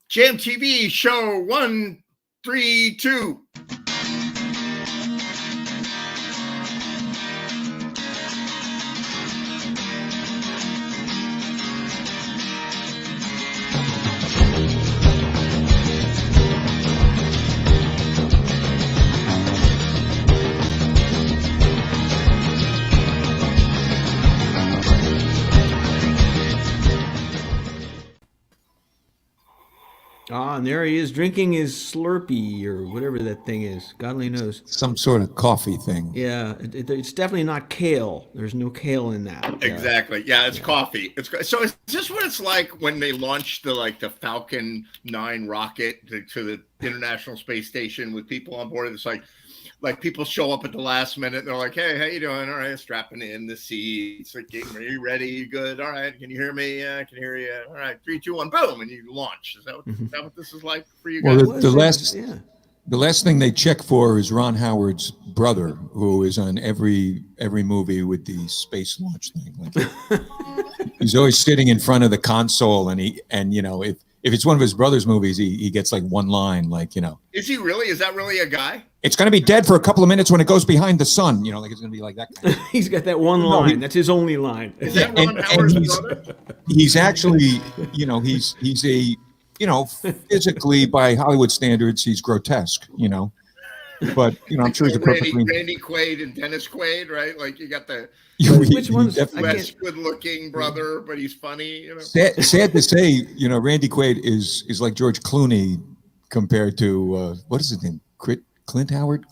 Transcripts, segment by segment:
Jam TV show 132. Ah, and there he is drinking his Slurpee or whatever that thing is. God only knows. Some sort of coffee thing. Yeah, it's definitely not kale. There's no kale in that. Exactly. Yeah, it's coffee. So is this what it's like when they launched the Falcon 9 rocket to the International Space Station with people on board? It's like people show up at the last minute and they're like, "Hey, how you doing? All right, strapping in the seats. Like, are you ready? You good? All right. Can you hear me? Yeah, I can hear you. All right, 3, 2, 1, boom, and you launch. Is that what this is like for you guys? Well, the last thing they check for is Ron Howard's brother, who is on every movie with the space launch thing. Like, he's always sitting in front of the console, and if it's one of his brother's movies, he gets like one line, like, Is he really? Is that really a guy? It's going to be dead for a couple of minutes when it goes behind the sun. Like it's going to be like that. He's got that one line. That's his only line. Is that Ron Howard's brother? He's actually, he's a, physically by Hollywood standards, he's grotesque, but I'm sure he's a perfectly Randy Quaid and Dennis Quaid, right? Like you got the which one's less good-looking brother, but he's funny. Sad to say, Randy Quaid is like George Clooney compared to what is his name? Clint Howard,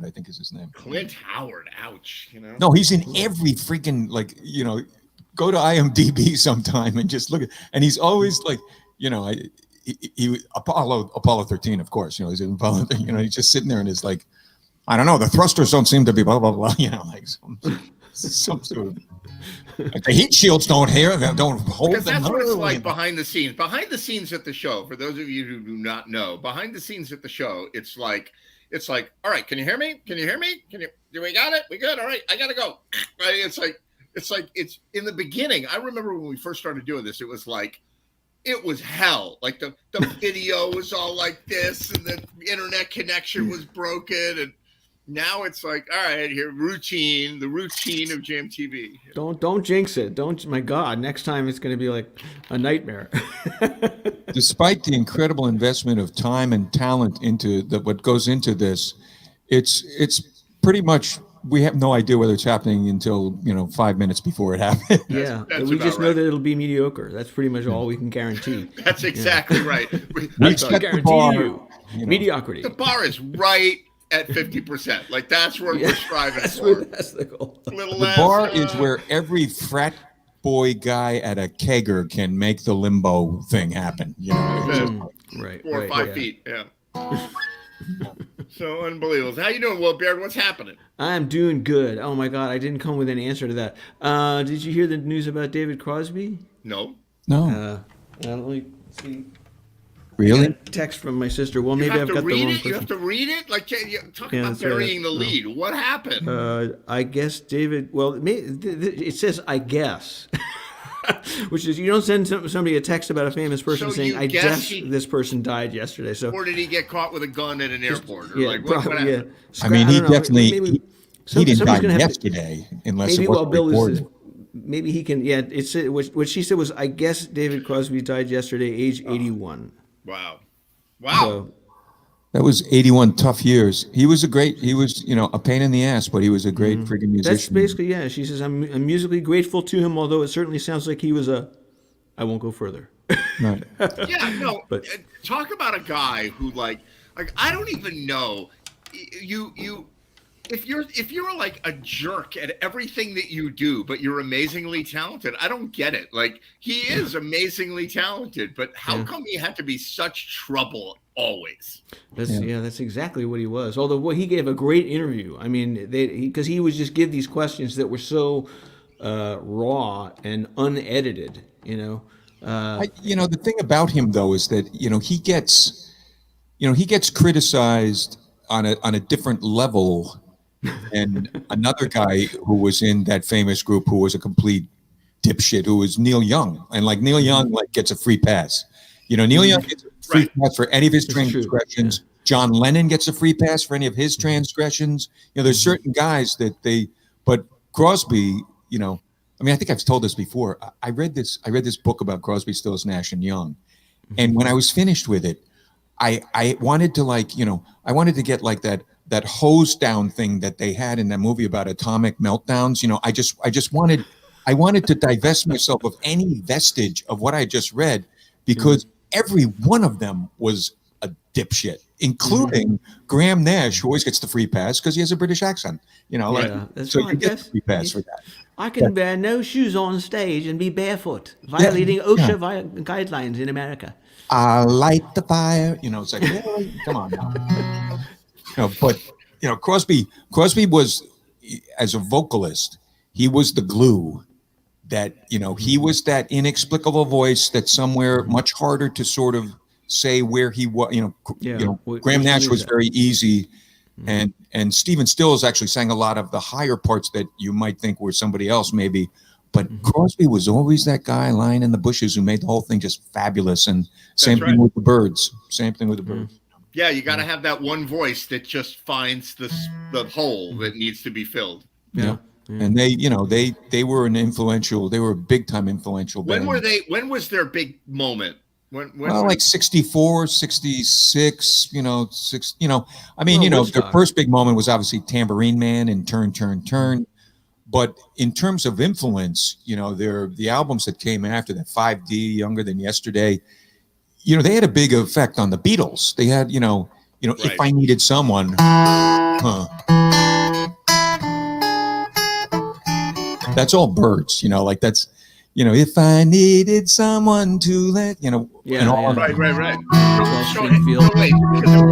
I think is his name. Clint Howard, ouch! No, he's in every freaking go to IMDb sometime and just look at, and he's always like, he Apollo 13, of course, he's in Apollo, he's just sitting there and it's like, I don't know, the thrusters don't seem to be blah blah blah, like some sort of. Like the heat shields don't hold them. That's what it's like behind the scenes. Behind the scenes at the show, for those of you who do not know, behind the scenes at the show, it's like, all right, can you hear me? Do we got it? We good? All right, I gotta go. Right? It's in the beginning. I remember when we first started doing this, it was hell. Like the video was all like this, and the internet connection was broken, and now it's like, all right, here, the routine of Jam TV. Don't jinx it. My God, next time it's going to be like a nightmare. Despite the incredible investment of time and talent into what goes into this, it's pretty much, we have no idea whether it's happening until 5 minutes before it happens. Yeah, we just know that it'll be mediocre. That's pretty much all we can guarantee. That's exactly right. That's I guarantee you, mediocrity. The bar is right at 50%. Like that's where we're striving for. That's the goal. The bar is where every frat boy guy at a kegger can make the limbo thing happen. Right. 4 or 5 feet. Yeah. So unbelievable. How you doing, Will Baird? What's happening? I'm doing good. Oh my God, I didn't come with an answer to that. Did you hear the news about David Crosby? No. Let me see. Really? Text from my sister. Well, maybe I've got the wrong person. You have to read it? Like, talk about burying the lead. What happened? I guess David, it says, I guess. Which is, you don't send somebody a text about a famous person saying, I guess this person died yesterday. So, or did he get caught with a gun at an airport? Or probably, yeah. I mean, he definitely, he didn't die yesterday, unless it was reported. Maybe he can, what she said was, I guess David Crosby died yesterday, age 81. Wow. So, that was 81 tough years. He was a pain in the ass, but he was a great freaking musician. That's basically, she says, I'm musically grateful to him, although it certainly sounds like he was I won't go further. Right. Yeah, no, but talk about a guy who like I don't even know if you're like a jerk at everything that you do, but you're amazingly talented. I don't get it. Like he is amazingly talented, but how come he had to be such trouble always? That's exactly what he was. Although he gave a great interview. I mean, because he would just give these questions that were so raw and unedited. The thing about him though is that he gets criticized on a different level. And another guy who was in that famous group who was a complete dipshit, who was Neil Young, and like Neil Young gets a free pass. Neil Young gets a free Right. pass for any of his That's true. transgressions. Yeah. John Lennon gets a free pass for any of his transgressions. There's certain guys that but Crosby, I think I've told this before. I read this book about Crosby, Stills, Nash and Young. And when I was finished with it, I wanted to I wanted to get like that hose down thing that they had in that movie about atomic meltdowns. I wanted to divest myself of any vestige of what I just read, because every one of them was a dipshit, including Graham Nash, who always gets the free pass because he has a British accent. That's so right, you get yes. the free pass for that. I can wear no shoes on stage and be barefoot, violating OSHA guidelines in America. I light the fire. It's like, really? Come on now. But Crosby was, as a vocalist, he was the glue. That he was that inexplicable voice that somewhere much harder to sort of say where he was. Graham Nash was very easy, and Stephen Stills actually sang a lot of the higher parts that you might think were somebody else maybe, but Crosby was always that guy lying in the bushes who made the whole thing just fabulous. And same thing with the Byrds. Yeah, you got to have that one voice that just finds the hole that needs to be filled. Yeah. And they were a big time influential band. When was their big moment? Like 64, 66, Woodstock. their first big moment was obviously Tambourine Man and Turn, Turn, Turn. But in terms of influence, the albums that came after that, 5D, Younger Than Yesterday, they had a big effect on the Beatles. They had, If I Needed Someone, that's all Byrds, that's, if I needed someone to let, and all Right. So,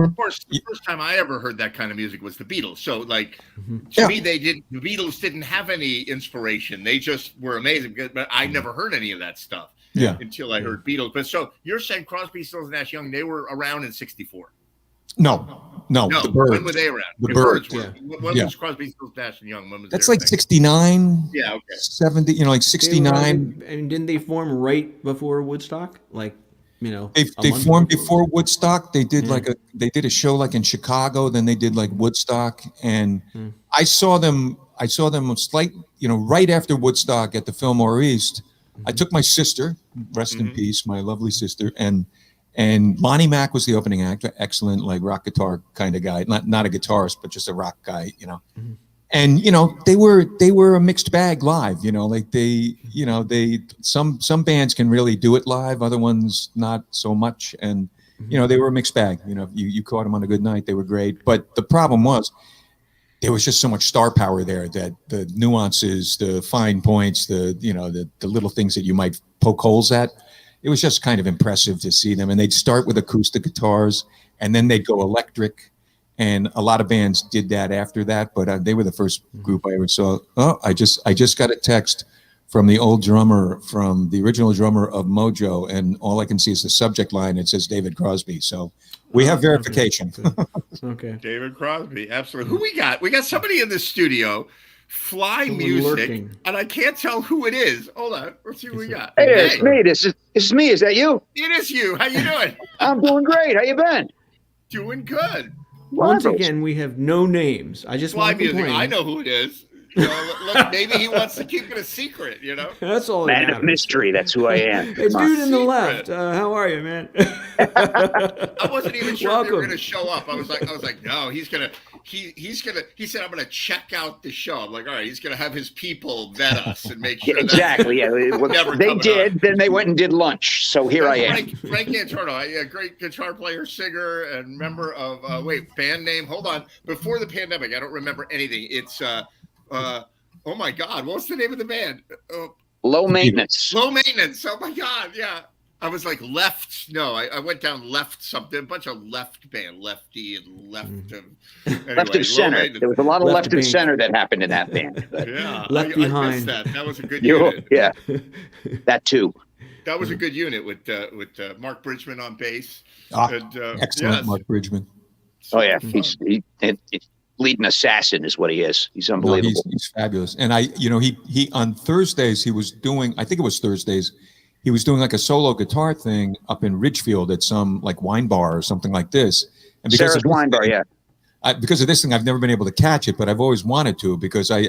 of course, the first time I ever heard that kind of music was the Beatles. So, to me, the Beatles didn't have any inspiration. They just were amazing. But I never heard any of that stuff until I heard Beatles. But so you're saying Crosby, Stills, Nash Young, they were around in '64? No. The Byrds. When were they around? The Byrds. Were. When was Crosby, Stills, Nash and Young? When was that's their like thing? 69. Yeah, okay. 70. 69. And didn't they form right before Woodstock? They formed before Woodstock. They did they did a show like in Chicago. Then they did like Woodstock, and I saw them right after Woodstock at the Fillmore East. I took my sister, rest in peace, my lovely sister, and Lonnie Mack was the opening act. Excellent, like rock guitar kind of guy. Not a guitarist, but just a rock guy. And they were a mixed bag live. Some bands can really do it live, other ones not so much. And they were a mixed bag. You caught them on a good night, they were great. But the problem was there was just so much star power there that the nuances, the fine points, the little things that you might poke holes at, it was just kind of impressive to see them. And they'd start with acoustic guitars, and then they'd go electric. And a lot of bands did that after that, but they were the first group I ever saw. Oh, I just got a text from the original drummer of Mojo, and all I can see is the subject line. It says David Crosby. So we have verification. Okay. David Crosby, absolutely. Who we got? We got somebody in the studio, Fly Music, lurking. and I can't tell who it is. Hold on, let's see who we got. Hey, it's me. This is me. Is that you? It is you. How you doing? I'm doing great. How you been? Doing good. Once again, we have no names. I just Fly want to Music. complain. I know who it is. Look, maybe he wants to keep it a secret. That's all. Man of mystery. That's who I am. Hey, dude in the secret. left. How are you, man? I wasn't even sure if they were Welcome. going to show up. I was like, no, he's gonna. He said, I'm going to check out the show. I'm like, all right, he's going to have his people vet us and make sure. Exactly. Yeah. Never They coming did. on. Then they went and did lunch. So here I am. Frank Antorno, a great guitar player, singer, and member of band name. Hold on. Before the pandemic, I don't remember anything. It's oh my God, what's the name of the band? Low maintenance. Low Maintenance. Oh my God, yeah. I was like left. No, I went down left something. A bunch of left band, lefty and left. Anyway, Left of center. There was a lot of left of center that happened in that band. Yeah, Left I behind. missed that. That was a good unit. Yeah. That too. That was a good unit with Mark Bridgman on bass. Excellent, yes. Mark Bridgman. Oh yeah. He's leading assassin is what he is. He's unbelievable. He's fabulous. And he on Thursdays he was doing. I think it was Thursdays. he was doing like a solo guitar thing up in Ridgefield at some like wine bar or something like this. And because Sarah's Wine Bar, yeah. Because of this thing, I've never been able to catch it, but I've always wanted to, because I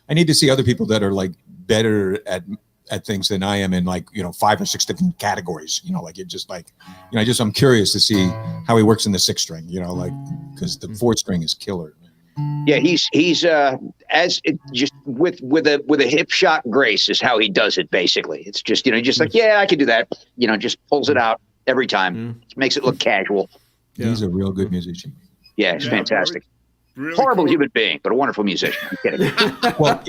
need to see other people that are like better at things than I am in, like, 5 or 6 different categories, like it just like, I'm curious to see how he works in the 6 string, like, because the 4 string is killer. Yeah, he's just with a hip shot grace is how he does it. Basically, it's just just like, yeah, I can do that. Just pulls it out every time. Just makes it look casual. Yeah. He's a real good musician. Yeah, he's fantastic. Really horrible human being, but a wonderful musician. I'm kidding. Well,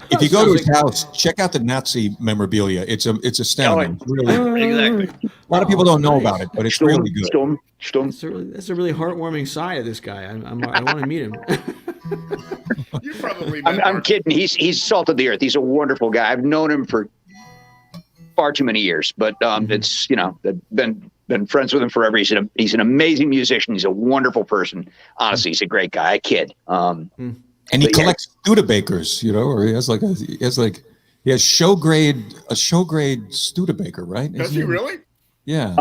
if you go to his house, check out the Nazi memorabilia. It's astounding. Oh, really, exactly. A lot of people don't know about it, but it's really good. That's a really heartwarming side of this guy. I want to meet him. You probably. I'm kidding. He's salt of the earth. He's a wonderful guy. I've known him for far too many years, but it's been friends with him forever. He's an amazing musician. He's a wonderful person. Honestly, he's a great guy. I kid. And he collects Studebakers, or he has show grade Studebaker, right? Does he really? Yeah.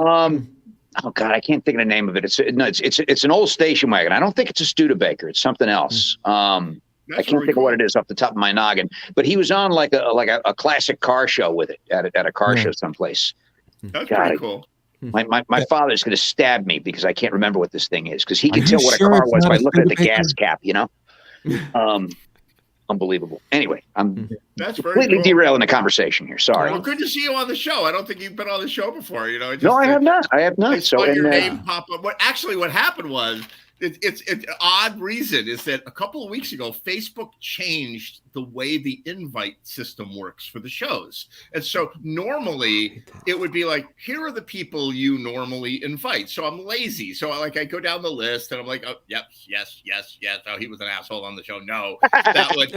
Oh God, I can't think of the name of it. It's an old station wagon. I don't think it's a Studebaker. It's something else. I can't think of what it is off the top of my noggin. But he was on like a classic car show with it at a car show someplace. That's pretty cool. My father's going to stab me because I can't remember what this thing is, because he can tell what a car was by looking at the gas cap, Unbelievable. Anyway, I'm completely derailing the conversation here. Sorry. Well, good to see you on the show. I don't think you've been on the show before. No, I have not. I saw your name pop up. What happened was, it's an odd reason is that a couple of weeks ago, Facebook changed the way the invite system works for the shows. And so normally it would be like, here are the people you normally invite. So I'm lazy. So I go down the list and I'm like, oh, yep, yes. Oh, he was an asshole on the show. No, that was,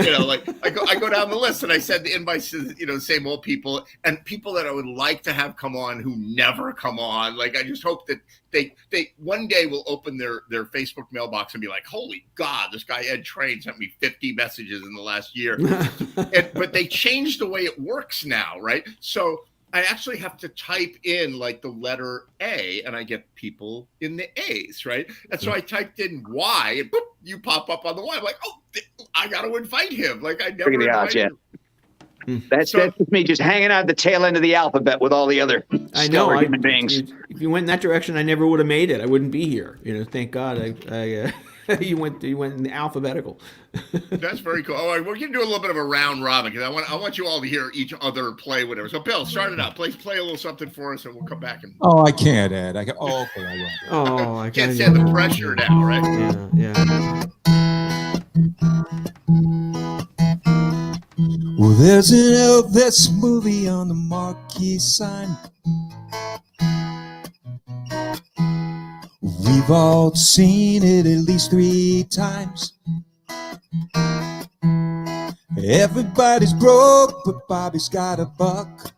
I go down the list and I send the invites to, the same old people and people that I would like to have come on who never come on. Like, I just hope that they one day will open their Facebook mailbox and be like, holy God, this guy Ed Train sent me 50 messages in the last year. But they changed the way it works now, right? So I actually have to type in like the letter A and I get people in the A's, right? And so I typed in Y and boop, you pop up on the Y. I'm like, oh, I got to invite him. Like, I never invited him. That's me just hanging out at the tail end of the alphabet with all the other human beings. If you went in that direction, I never would have made it. I wouldn't be here. Thank God you went in the alphabetical. That's very cool. All right, we're gonna do a little bit of a round robin because I want you all to hear each other play whatever. So Bill, start it out. Play a little something for us, and we'll come back and. Oh, I can't, Ed. Okay, I will. I can't stand the pressure now, right? Yeah. Well, there's an Elvis movie on the marquee sign. We've all seen it at least 3 times. Everybody's broke, but Bobby's got a buck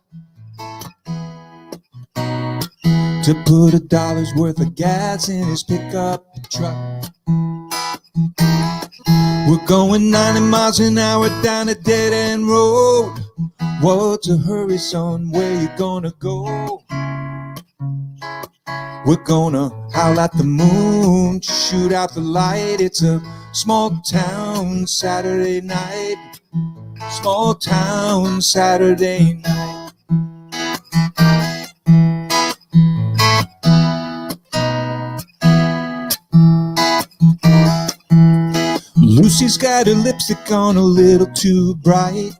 to put $1 worth of gas in his pickup truck. We're going 90 miles an hour down a dead-end road. What's a hurry, son? Where you gonna go? We're gonna howl at the moon, shoot out the light. It's a small town Saturday night. Small town Saturday night. Lucy's got her lipstick on a little too bright,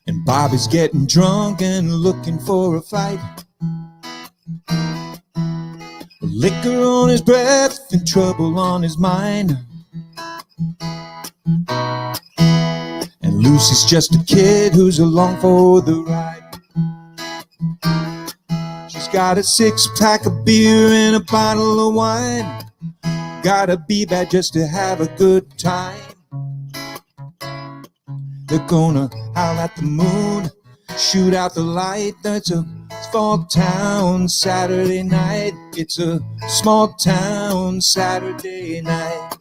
and Bobby's getting drunk and looking for a fight. Liquor on his breath and trouble on his mind, and Lucy's just a kid who's along for the ride. She's got a 6-pack of beer and a bottle of wine. Gotta be bad just to have a good time. They're gonna howl at the moon, shoot out the light. It's a small town Saturday night. It's a small town Saturday night.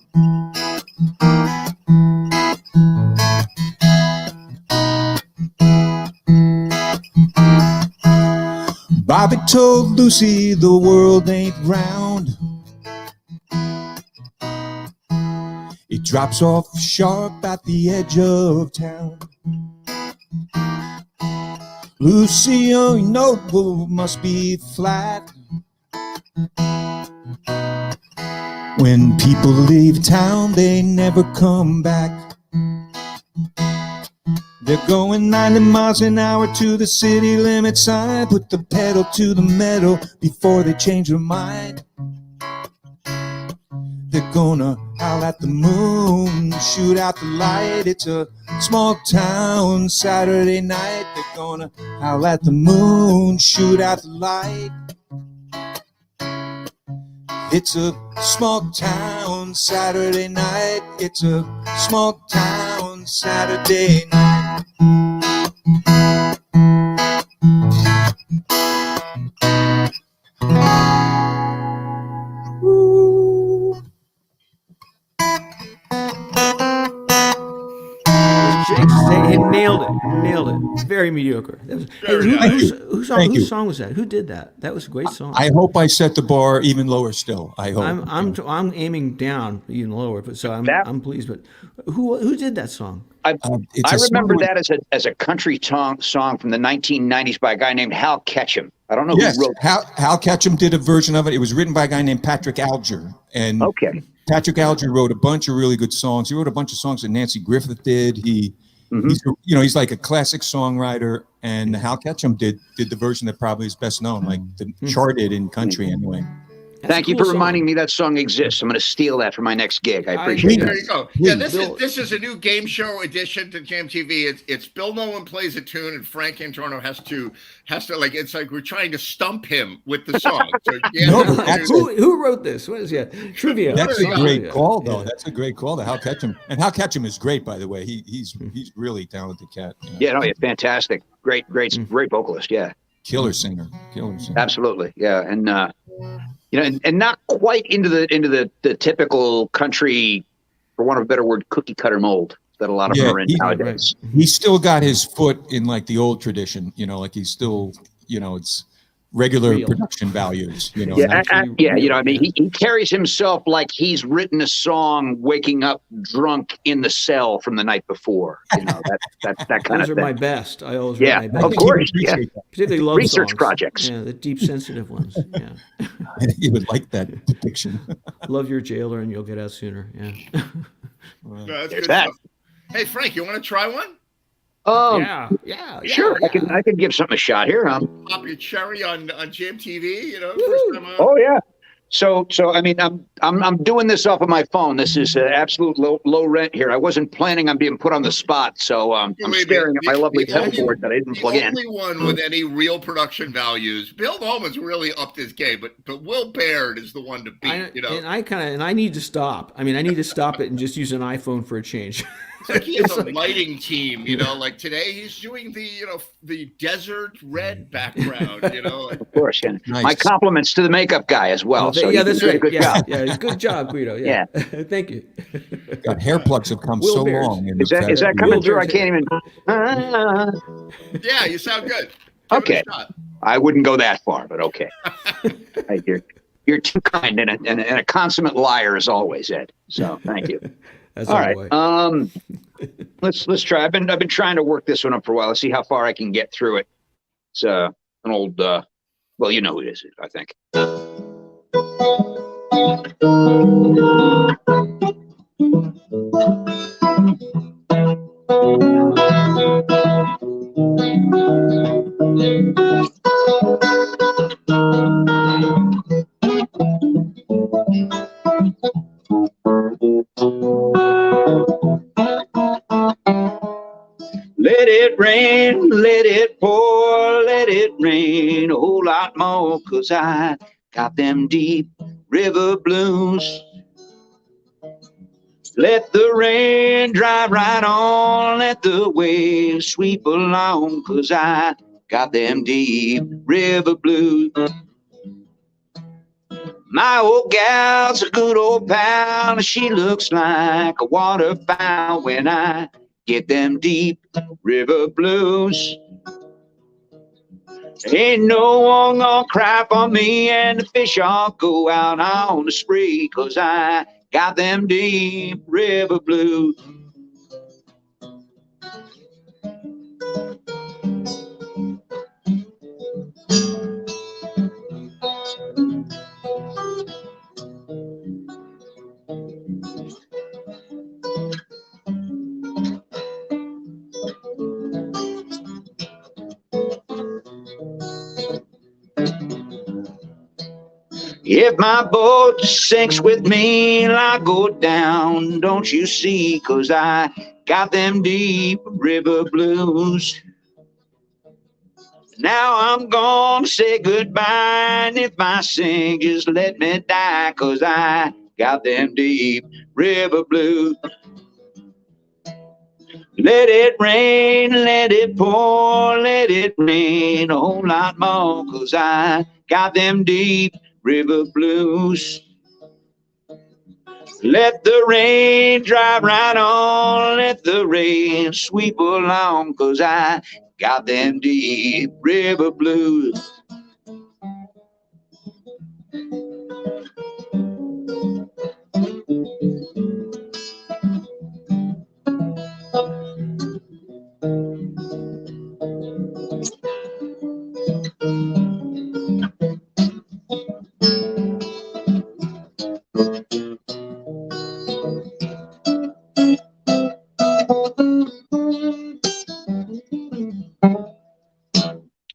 Bobby told Lucy the world ain't round. It drops off sharp at the edge of town. Lucy, you know, must be flat. When people leave town, they never come back. They're going 90 miles an hour to the city limit sign. Put the pedal to the metal before they change their mind. They're gonna howl at the moon, shoot out the light. It's a small town Saturday night. They're gonna howl at the moon, shoot out the light. It's a small town Saturday night. It's a small town Saturday night. He nailed it. Very mediocre. That was, whose song was that? Who did that? That was a great song. I hope I set the bar even lower still. I hope. I'm aiming down even lower, but so I'm pleased. But who did that song? I remember that as a country song from the 1990s by a guy named Hal Ketchum. I don't know who wrote it. Hal Ketchum did a version of it. It was written by a guy named Patrick Alger. And Patrick Alger wrote a bunch of really good songs. He wrote a bunch of songs that Nancy Griffith did. He's like a classic songwriter, and Hal Ketchum did the version that probably is best known, like charted in country anyway. Thank you for reminding me that song exists. I'm going to steal that for my next gig. I appreciate it. There you go. Yeah, this is a new game show addition to Jam TV. It's Bill Nolan plays a tune, and Frank Antorno has to like, it's like we're trying to stump him with the song. So, who wrote this? What is trivia? That's a great call, though. That's a great call to Hal Ketchum. And Hal Ketchum is great, by the way. He's really talented cat. Fantastic. Great vocalist. Yeah. Killer singer. Absolutely. Yeah. And and not quite into the typical country, for want of a better word, cookie cutter mold that a lot of them are in nowadays. He's still got his foot in like the old tradition, like he's still, it's regular production values, he carries himself like he's written a song waking up drunk in the cell from the night before. That kind of thing. Those are my best. I always write my best. Of course. Yeah. Particularly love research songs. Projects. Yeah, the deep sensitive ones. Yeah. He would like that depiction. Love your jailer and you'll get out sooner. Yeah. There's that. Hey Frank, you want to try one? Sure. Yeah. I could give something a shot here. Pop your cherry on Jam TV. First time on. Oh yeah. So I mean, I'm doing this off of my phone. This is absolute low rent here. I wasn't planning on being put on the spot, so I'm staring at my lovely board that I didn't plug in. The only one with any real production values. Bill Nolan's really upped his game, but Will Baird is the one to beat. And I need to stop. I mean, I need to stop it and just use an iPhone for a change. It's like he has a lighting team, like today he's doing the desert red background, Of course, and nice. My compliments to the makeup guy as well. That's right. Good job. Yeah, good job, Guido. Yeah. Thank you. God, hair plugs have come so long. Is that coming through? I can't even. Yeah, you sound good. Okay. I wouldn't go that far, but okay. You're too kind and a consummate liar as always, Ed. So thank you. That's all right. Let's try. I've been trying to work this one up for a while. Let's see how far I can get through it. It's an old. Well, you know who it is, I think. Let it rain, let it pour, let it rain a whole lot more, 'cause I got them deep river blues. Let the rain dry right on, let the waves sweep along, 'cause I got them deep river blues. My old gal's a good old pal, and she looks like a waterfowl when I get them deep river blues. Ain't no one gonna cry for me, and the fish all go out on the spree, 'cause I got them deep river blues. If my boat sinks with me, I go down, don't you see? 'Cause I got them deep river blues. Now I'm gonna say goodbye, and if I sing, just let me die, 'cause I got them deep river blues. Let it rain, let it pour, let it rain a whole lot more, 'cause I got them deep river blues. Let the rain drive right on, let the rain sweep along, 'cause I got them deep river blues.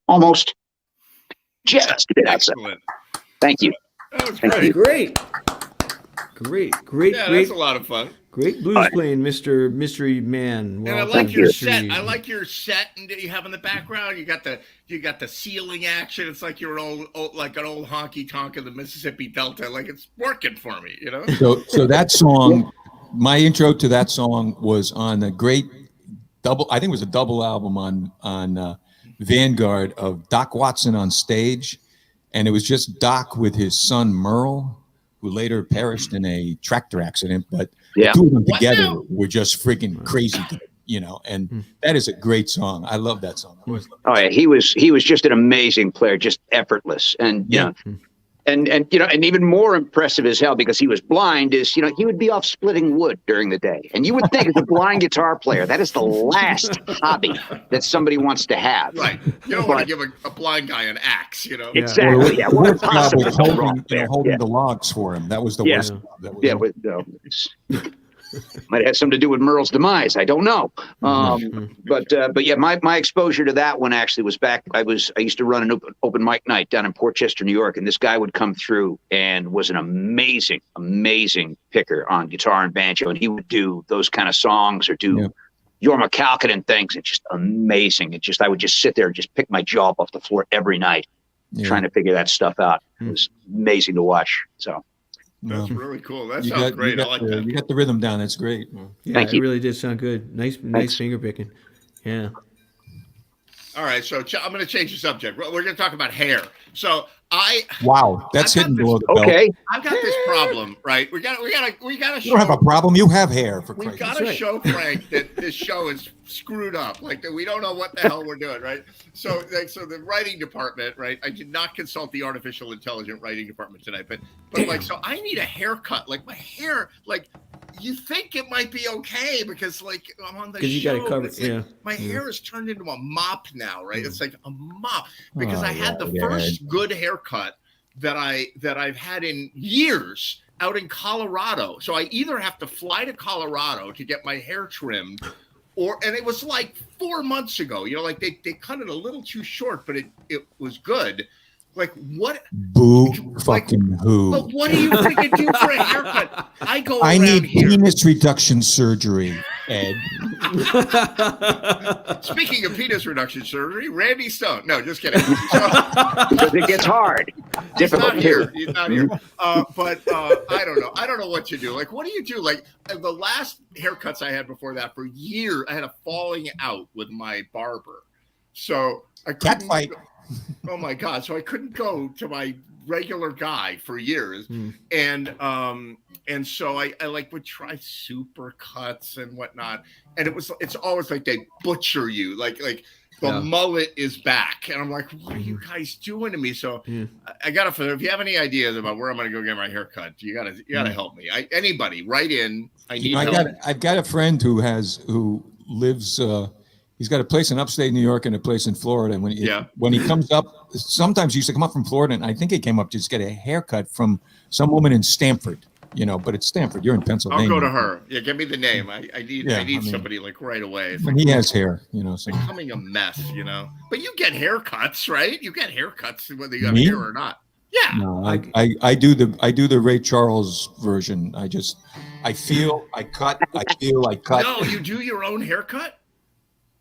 Almost. Just a bit outside. Thank you. That was Thank great. Great. Yeah, Great. that's a lot of fun. Great blues playing, Mr. Mystery Man. And I Welcome, like your Mystery. set. I like your set and you have in the background. You got the ceiling action. It's like you're like an old honky tonk of the Mississippi Delta. Like it's working for me, you know. So that song, my intro to that song was on a great double. I think it was a double album on Vanguard of Doc Watson on Stage, and it was just Doc with his son Merle, who later perished in a tractor accident. But the two of them together were just freaking crazy good, you know. And that is a great song. I love that song. Oh yeah, he was just an amazing player, just effortless, and you know. And you know, and even more impressive as hell, because he was blind, is, you know, he would be off splitting wood during the day. And you would think, as a blind guitar player, that is the last hobby that somebody wants to have. Right. You don't want to give a blind guy an axe, you know. Exactly. Yeah. What possible holding the logs for him. That was the worst. Might have had something to do with Merle's demise. I don't know. But yeah, my exposure to that one actually was back. I used to run an open mic night down in Port Chester, New York, and this guy would come through and was an amazing picker on guitar and banjo, and he would do those kind of songs or do Jorma Kaukonen things. It's just amazing. I would just sit there and just pick my jaw off the floor every night, trying to figure that stuff out. It was amazing to watch. So. That's really cool. That sounds great. I like that. You got the rhythm down. That's great. Yeah, Thank you. It really did sound good. Nice finger picking. Yeah. All right, so I'm going to change the subject. We're going to talk about hair. So that's hitting below the belt. Okay. I've got this problem, right? We got to You don't have a problem. You have hair, for Christ's sake. We got to show Frank that this show is screwed up. Like, that we don't know what the hell we're doing, right? So the writing department, right? I did not consult the artificial intelligent writing department tonight, but like, so I need a haircut. Like, my hair, like, you think it might be okay because, like, I'm on the show. You got it covered. Like, my hair is turned into a mop now, right? It's like a mop because I had the first good haircut that I've had in years out in Colorado. So I either have to fly to Colorado to get my hair trimmed, and it was like 4 months ago, you know, like they cut it a little too short, but it was good. Like, what? Boo fucking who? But what do you freaking do for a haircut? I need here. Penis reduction surgery, Ed. Speaking of penis reduction surgery, Randy Stone. No, just kidding. Because it gets hard. Difficult. He's not here. But I don't know. I don't know what you do. Like, what do you do? Like, the last haircuts I had before that, for years, I had a falling out with my barber. So I couldn't. Catfight. Oh my God. So I couldn't go to my regular guy for years. And so I like would try super cuts and whatnot. And it's always like they butcher you. Like The mullet is back, and I'm like, what are you guys doing to me? So I gotta. If you have any ideas about where I'm gonna go get my hair cut, you gotta help me. Anybody, write in. I need help. I've got a friend who lives. He's got a place in upstate New York and a place in Florida. And when he comes up, sometimes he used to come up from Florida, and I think he came up to just get a haircut from some woman in Stamford. But it's Stanford. You're in Pennsylvania. I'll go to her. Yeah, give me the name. I need somebody like right away. When he has hair, so. It's becoming a mess, But you get haircuts, right? You get haircuts whether you have hair or not. Yeah. No, I do the Ray Charles version. I feel I cut. No, you do your own haircut?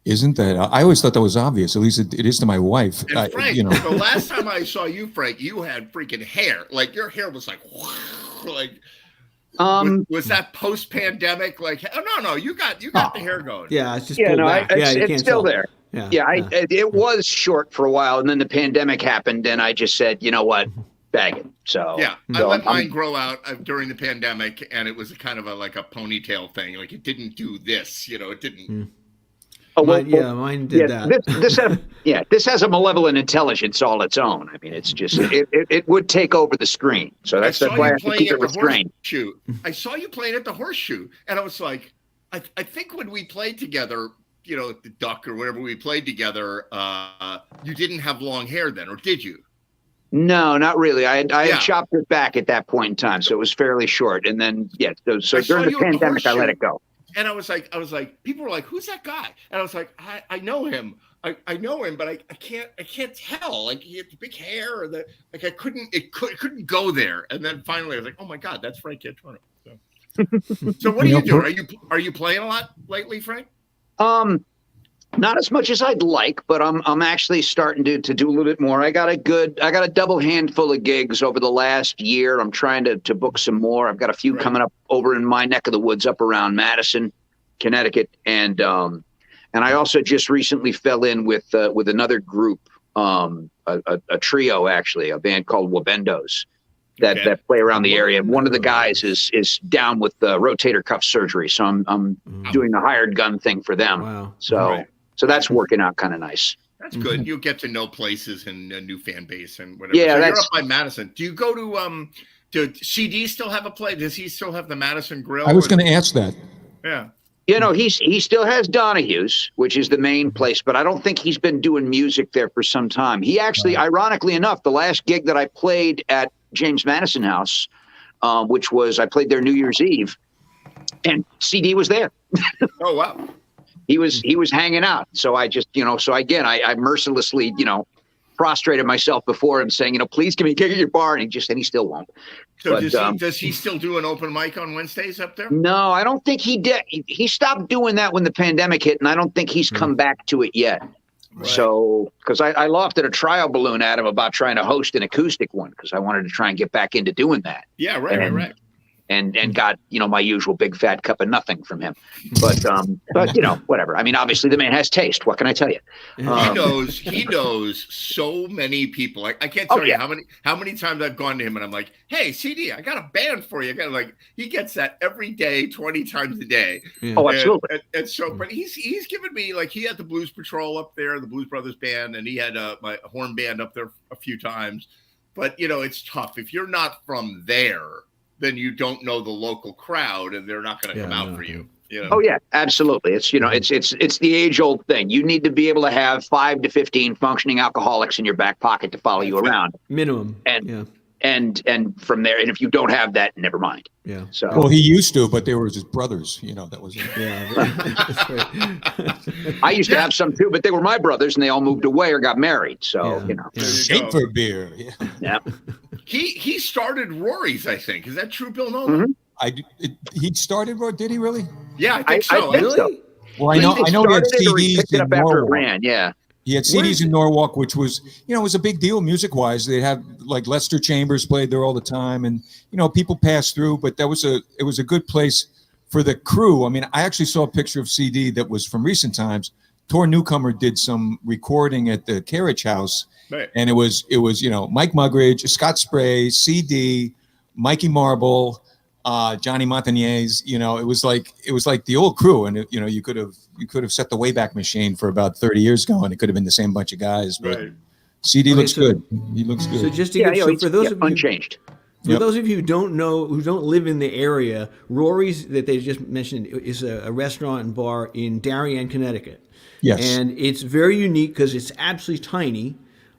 Isn't that? I always thought that was obvious. At least it is to my wife. And Frank, the last time I saw you, Frank, you had freaking hair. Like your hair was like. Was that post-pandemic? Like, no, you got the hair going. Yeah, it's just it's still there. It was short for a while, and then the pandemic happened, and I just said, you know what, bag it. So I let mine grow out during the pandemic, and it was kind of like a ponytail thing. Like it didn't do this, it didn't. Mine did that. This has a malevolent intelligence all its own. I mean, it's just it would take over the screen. So that's why I have to keep it restrained. I saw you playing at the Horseshoe, and I was like, I think when we played together, at the Duck or whatever we played together, you didn't have long hair then, or did you? No, not really. I had chopped it back at that point in time, so it was fairly short. And then so during the pandemic, I let it go. And I was like, people were like, who's that guy? And I was like, I know him. I know him, but I can't tell. Like he had big hair, or it couldn't go there. And then finally I was like, oh my God, that's Frank Cantrone. So what are you doing? Are you playing a lot lately, Frank? Not as much as I'd like, but I'm actually starting to do a little bit more. I got a double handful of gigs over the last year. I'm trying to book some more. I've got a few coming up over in my neck of the woods up around Madison, Connecticut. And I also just recently fell in with another group, a trio, actually, a band called Wabendos that play around the area. And one of the guys is down with rotator cuff surgery. So I'm doing the hired gun thing for them. Wow. So that's working out kind of nice. That's good. You get to know places and a new fan base and whatever. Yeah, so you're up by Madison. Do you go to CD still have a play? Does he still have the Madison Grill? I was going to ask that. Yeah. He still has Donahue's, which is the main place, but I don't think he's been doing music there for some time. He actually, ironically enough, the last gig that I played at James Madison House, which was I played there New Year's Eve, and CD was there. Oh wow. He was hanging out. So I just, so again, I mercilessly, prostrated myself before him saying, please give me a gig at your bar. And he still won't. So does he still do an open mic on Wednesdays up there? No, I don't think he did. He stopped doing that when the pandemic hit, and I don't think he's come back to it yet. Right. So, because I lofted a trial balloon at him about trying to host an acoustic one, because I wanted to try and get back into doing that. Yeah, right. And got, my usual big fat cup of nothing from him. But whatever. I mean, obviously the man has taste. What can I tell you? He knows so many people. I can't tell you how many times I've gone to him and I'm like, hey, CD, I got a band for you. He gets that every day, 20 times a day. Yeah. Oh, absolutely. And so, but he's given me, he had the Blues Patrol up there, the Blues Brothers band, and he had my horn band up there a few times. But, it's tough. If you're not from there, then you don't know the local crowd, and they're not going to come out for you. Oh yeah, absolutely. It's it's the age old thing. You need to be able to have 5 to 15 functioning alcoholics in your back pocket to follow you around, minimum. And from there, and if you don't have that, never mind. Yeah. So well, he used to, but they were his brothers. That was it. Yeah. I used to have some too, but they were my brothers, and they all moved away or got married. So Schaefer beer. Yeah. He started Rory's, I think. Is that true, Bill Nolan? Mm-hmm. He started Rory. Did he really? Yeah, I think so. Really? So. Well, I know he had CDs in Norwalk. Yeah. He had CDs in Norwalk, which was, it was a big deal music-wise. They'd have Lester Chambers played there all the time, and people passed through. But it was a good place for the crew. I mean, I actually saw a picture of CD that was from recent times. Tor Newcomer did some recording at the Carriage House, right. And it was Mike Mugridge, Scott Spray, CD, Mikey Marble, Johnny Montagnez. You know, it was like the old crew, and you know, you could have set the Wayback Machine for about 30 years ago, and it could have been the same bunch of guys. But Right. CD looks good. He looks good. So just to get, so for those of you unchanged. For those of you who don't know, who don't live in the area, Rory's that they just mentioned is a restaurant and bar in Darien, Connecticut. Yes. And it's very unique because it's absolutely tiny.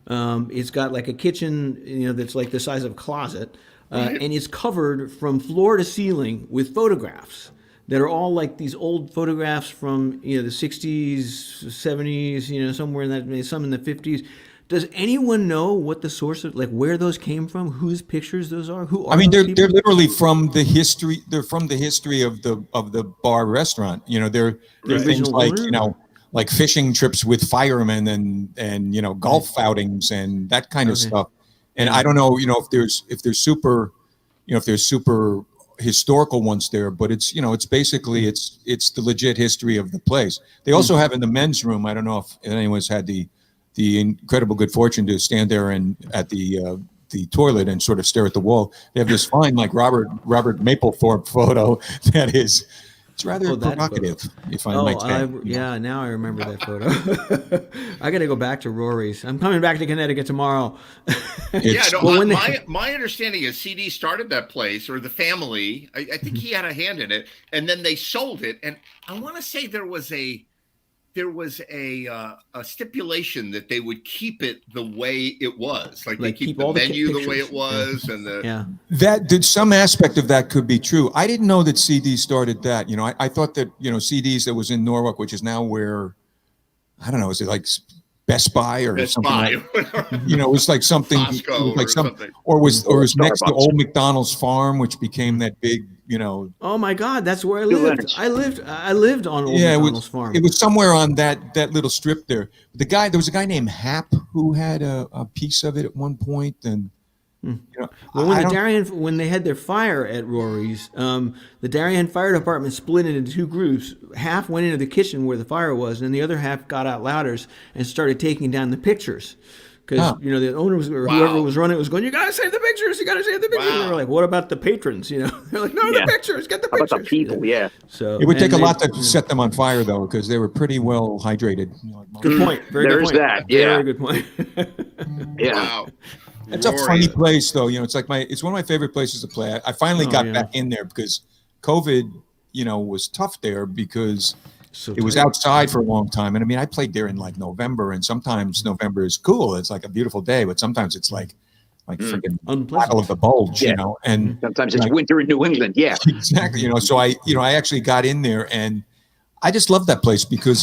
It's got like a kitchen, you know, that's like the size of a closet, and it's covered from floor to ceiling with photographs that are all like these old photographs from, you know, the 60s, 70s, you know, somewhere in that, some in the 50s. Does anyone know what the source of, like, where those came from? Whose pictures those are? Who are? I mean, those they're literally from the history. They're from the history of the bar restaurant. You know, they're things like owner? you know, like fishing trips with firemen and you know, golf outings and that kind of stuff. And I don't know, you know, if there's super, you know, if there's super historical ones there, but it's, you know, it's basically it's the legit history of the place. They also have in the men's room. I don't know if anyone's had the incredible good fortune to stand there and at the toilet and sort of stare at the wall. They have this fine, like Robert Mapplethorpe photo that is, it's rather provocative, if I might say. Yeah, now I remember that photo. I got to go back to Rory's. I'm coming back to Connecticut tomorrow. My understanding is CD started that place, or the family. I think he had a hand in it, and then they sold it. And I want to say there was a stipulation that they would keep it the way it was, like they keep the menu the way it was, and that did some aspect of that could be true. I didn't know that CD started that. You know, I thought that, you know, CDs that was in Norwalk, which is now where, I don't know, is it like Best Buy or Best something? Buy. You know, it was like something, Costco like something. or was next to Old McDonald's Farm, which became that big, you know. Oh my God, that's where I lived. I lived on Old McDonald's Farm. It was somewhere on that little strip there. There was a guy named Hap who had a piece of it at one point, and you know, well, when they had their fire at Rory's, the Darien Fire Department split into two groups. Half went into the kitchen where the fire was, and the other half got out ladders and started taking down the pictures. Because you know, the owner was, or whoever was running it was going, "You got to save the pictures! You got to save the pictures!" And they were like, "What about the patrons?" You know, they're like, "No, the pictures! Get the pictures!" How about the people? Yeah. So it would take a lot to set them on fire, though, because they were pretty well hydrated. Good point. Very good point. There's that. Yeah. Very good point. Yeah. Wow. It's a funny place, though. You know, it's one of my favorite places to play. I finally got back in there because COVID, you know, was tough there because it was outside for a long time. And I mean, I played there in like November, and sometimes November is cool. It's like a beautiful day, but sometimes it's like freaking Battle of the Bulge, you know. And sometimes it's winter in New England. Yeah, exactly. You know, so I actually got in there, and I just love that place because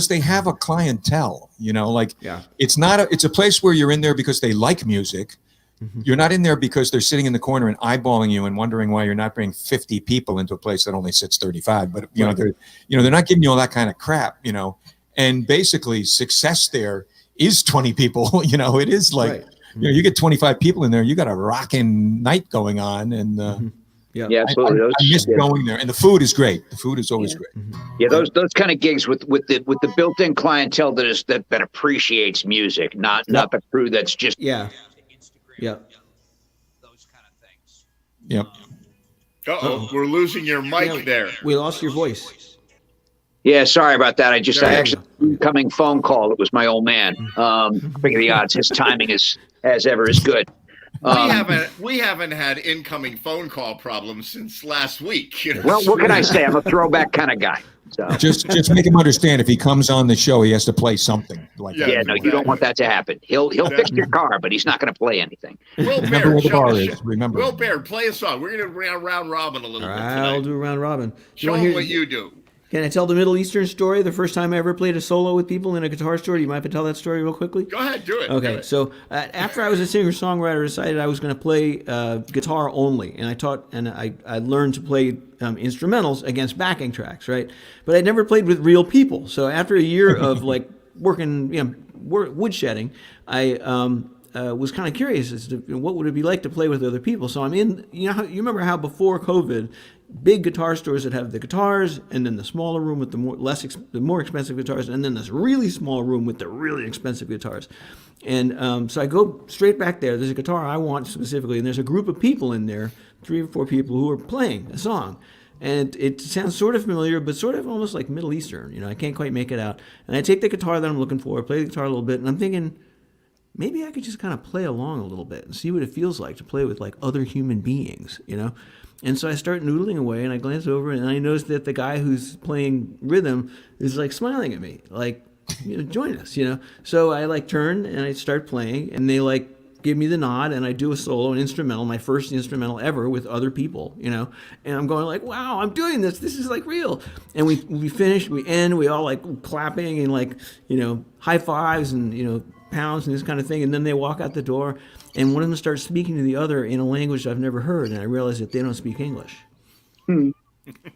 they have a clientele, you know, like it's a place where you're in there because they like music. Mm-hmm. You're not in there because they're sitting in the corner and eyeballing you and wondering why you're not bringing 50 people into a place that only sits 35. But you know, they're not giving you all that kind of crap, you know. And basically, success there is 20 people. You know, it is like you know, you get 25 people in there, you got a rocking night going on, and yeah, absolutely. I miss going there, and the food is great. The food is always great. Yeah, those kind of gigs with the built-in clientele that appreciates music, not the crew that's just those kind of things. Yep. We're losing your mic there. We lost your voice. Yeah, sorry about that. I actually incoming phone call. It was my old man. Figure the odds. His timing is as ever is good. We haven't had incoming phone call problems since last week. You know? Well, what can I say? I'm a throwback kind of guy. So just make him understand, if he comes on the show, he has to play something like that. Yeah, no, you don't want that to happen. He'll fix your car, but he's not going to play anything. Will Remember where the bar is. Remember. Will Baird, play a song. We're going to round robin a little bit tonight. I'll do round robin. Show them what you do. Can I tell the Middle Eastern story? The first time I ever played a solo with people in a guitar store. Do you mind if I tell that story real quickly? Go ahead, do it. Okay, so after I was a singer-songwriter, I decided I was going to play guitar only, and I learned to play instrumentals against backing tracks, right? But I'd never played with real people. So after a year of like working, woodshedding, I was kind of curious as to what would it be like to play with other people. So I'm in, you remember how before COVID, big guitar stores that have the guitars, and then the smaller room with the more expensive guitars, and then this really small room with the really expensive guitars. And so I go straight back there. There's a guitar I want specifically, and there's a group of people in there, 3 or 4 people who are playing a song. And it sounds sort of familiar, but sort of almost like Middle Eastern. You know, I can't quite make it out. And I take the guitar that I'm looking for, play the guitar a little bit, and I'm thinking, maybe I could just kind of play along a little bit and see what it feels like to play with like other human beings, you know? And so I start noodling away, and I glance over, and I notice that the guy who's playing rhythm is like smiling at me, like, you know, join us, you know? So I like turn and I start playing, and they like give me the nod, and I do a solo, an instrumental, my first instrumental ever with other people, you know? And I'm going like, wow, I'm doing this. This is like real. And we finish, we end, we all like clapping and like, you know, high fives and, you know, pounds and this kind of thing. And then they walk out the door, and one of them starts speaking to the other in a language I've never heard. And I realize that they don't speak English. And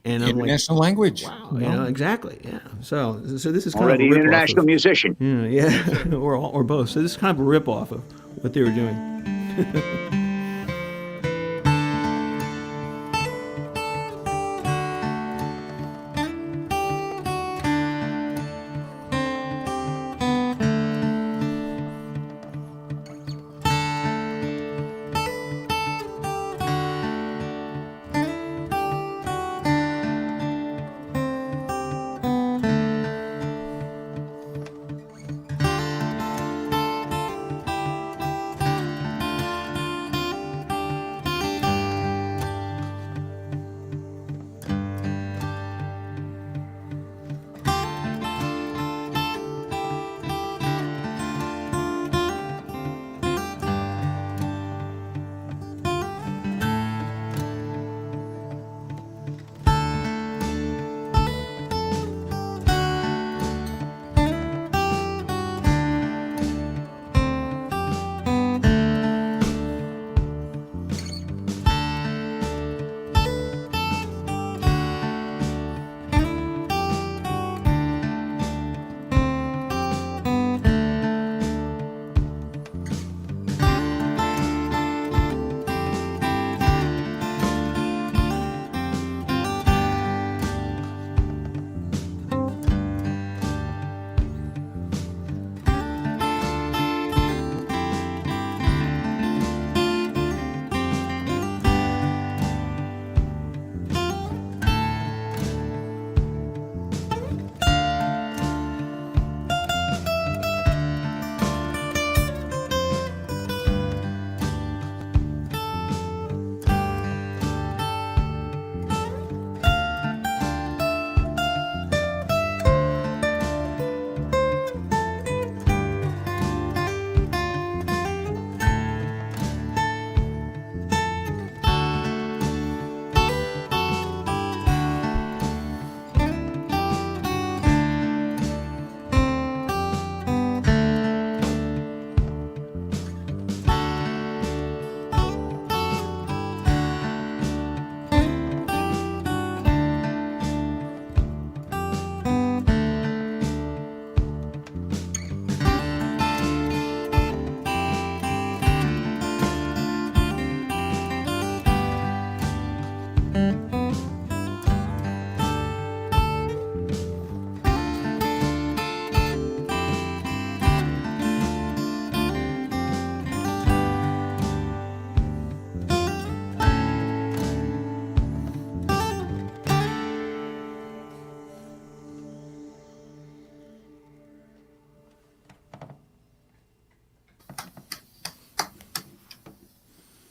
I'm International language. wow, you know, exactly. Yeah. So this is kind Already of an a rip-off international of, musician. yeah, or both. So this is kind of a rip-off of what they were doing.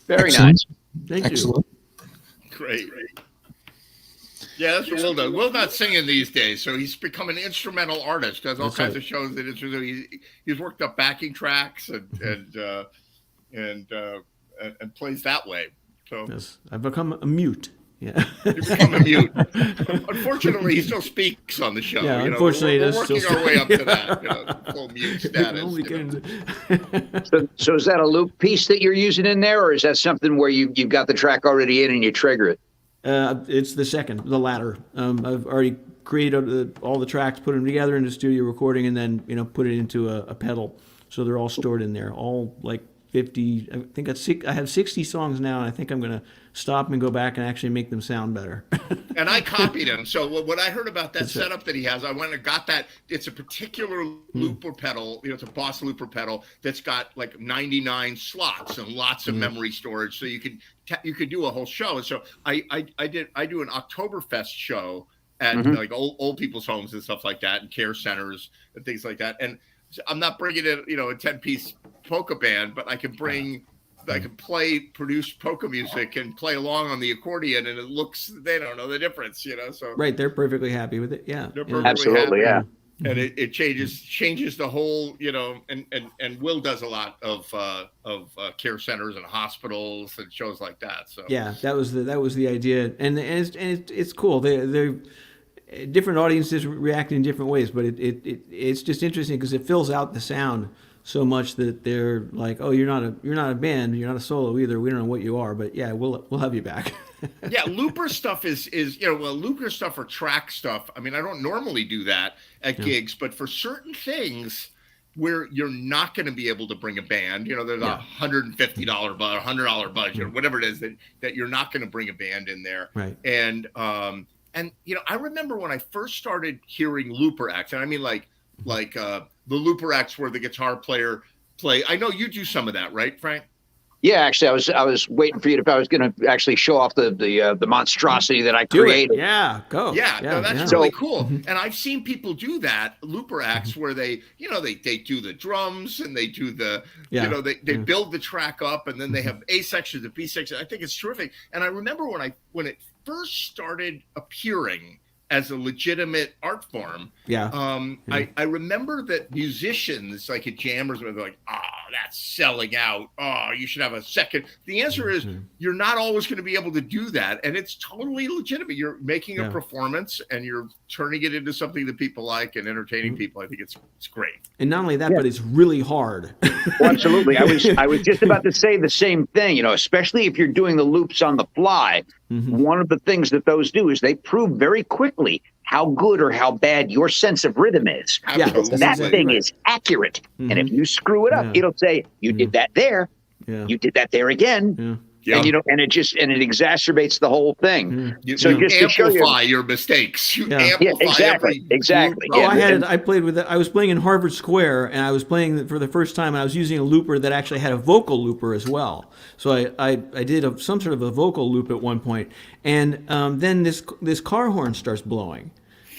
Very Excellent. nice. Thank you. Excellent. Great. Yeah, that's what Will does. Will's not singing these days, so he's become an instrumental artist. Does all That's kinds right. of shows that he's worked up backing tracks and plays that way. So Yes, I've become a mute. Yeah. you become a mute. Unfortunately, he still speaks on the show. Yeah, you know, unfortunately, we're that's working still- our way up to that. You know, full mute status. Only you know. getting- So is that a loop piece that you're using in there, or is that something where you've got the track already in and you trigger it? It's the second, the latter. I've already created all the tracks, put them together into studio recording, and then put it into a pedal. So they're all stored in there, all like 50. I think I have 60 songs now, and I think I'm going to stop and go back and actually make them sound better. And I copied him. So when I heard about that setup that he has, I went and got that. It's a particular looper pedal. It's a Boss looper pedal that's got like 99 slots and lots of memory storage. So you could do a whole show. And so I do an Oktoberfest show at like old people's homes and stuff like that, and care centers and things like that. And I'm not bringing in, a 10-piece polka band, but I can produce polka music and play along on the accordion, and they don't know the difference, so. Right. They're perfectly happy with it. Yeah. They're perfectly Absolutely. happy. Yeah. And it changes the whole, and Will does a lot of care centers and hospitals and shows like that. So yeah, that was the idea. And it's cool. They're different audiences react in different ways, but it's just interesting because it fills out the sound so much that they're like, oh, you're not a band, you're not a solo either. We don't know what you are, but yeah, we'll have you back. Yeah, looper stuff is looper stuff or track stuff. I mean, I don't normally do that at gigs, but for certain things where you're not going to be able to bring a band, there's a $150 budget, $100 budget, or whatever it is that you're not going to bring a band in there. Right. And I remember when I first started hearing looper acts, and I mean like the looper acts where the guitar player play. I know you do some of that, right, Frank? Yeah, actually, I was waiting for you if I was going to actually show off the monstrosity that I created. Yeah, go. Yeah, no, that's really cool. And I've seen people do that, looper acts, where they do the drums and they do the, they build the track up, and then they have A sections and B sections. I think it's terrific. And I remember when it first started appearing as a legitimate art form. I remember that musicians like at jammers were like, that's selling out. Oh, you should have a second. The answer is you're not always going to be able to do that. And it's totally legitimate. You're making a performance and you're turning it into something that people like and entertaining people. I think it's great. And not only that, but it's really hard. Well, absolutely. I was just about to say the same thing, especially if you're doing the loops on the fly. One of the things that those do is they prove very quickly how good or how bad your sense of rhythm is. That thing is accurate. And if you screw it up, it'll say, you did that there. You did that there again. And and it exacerbates the whole thing. So you just amplify your mistakes. You amplify exactly. Oh, I was playing in Harvard Square, and I was playing for the first time, and I was using a looper that actually had a vocal looper as well. So I did some sort of a vocal loop at one point, and then this car horn starts blowing.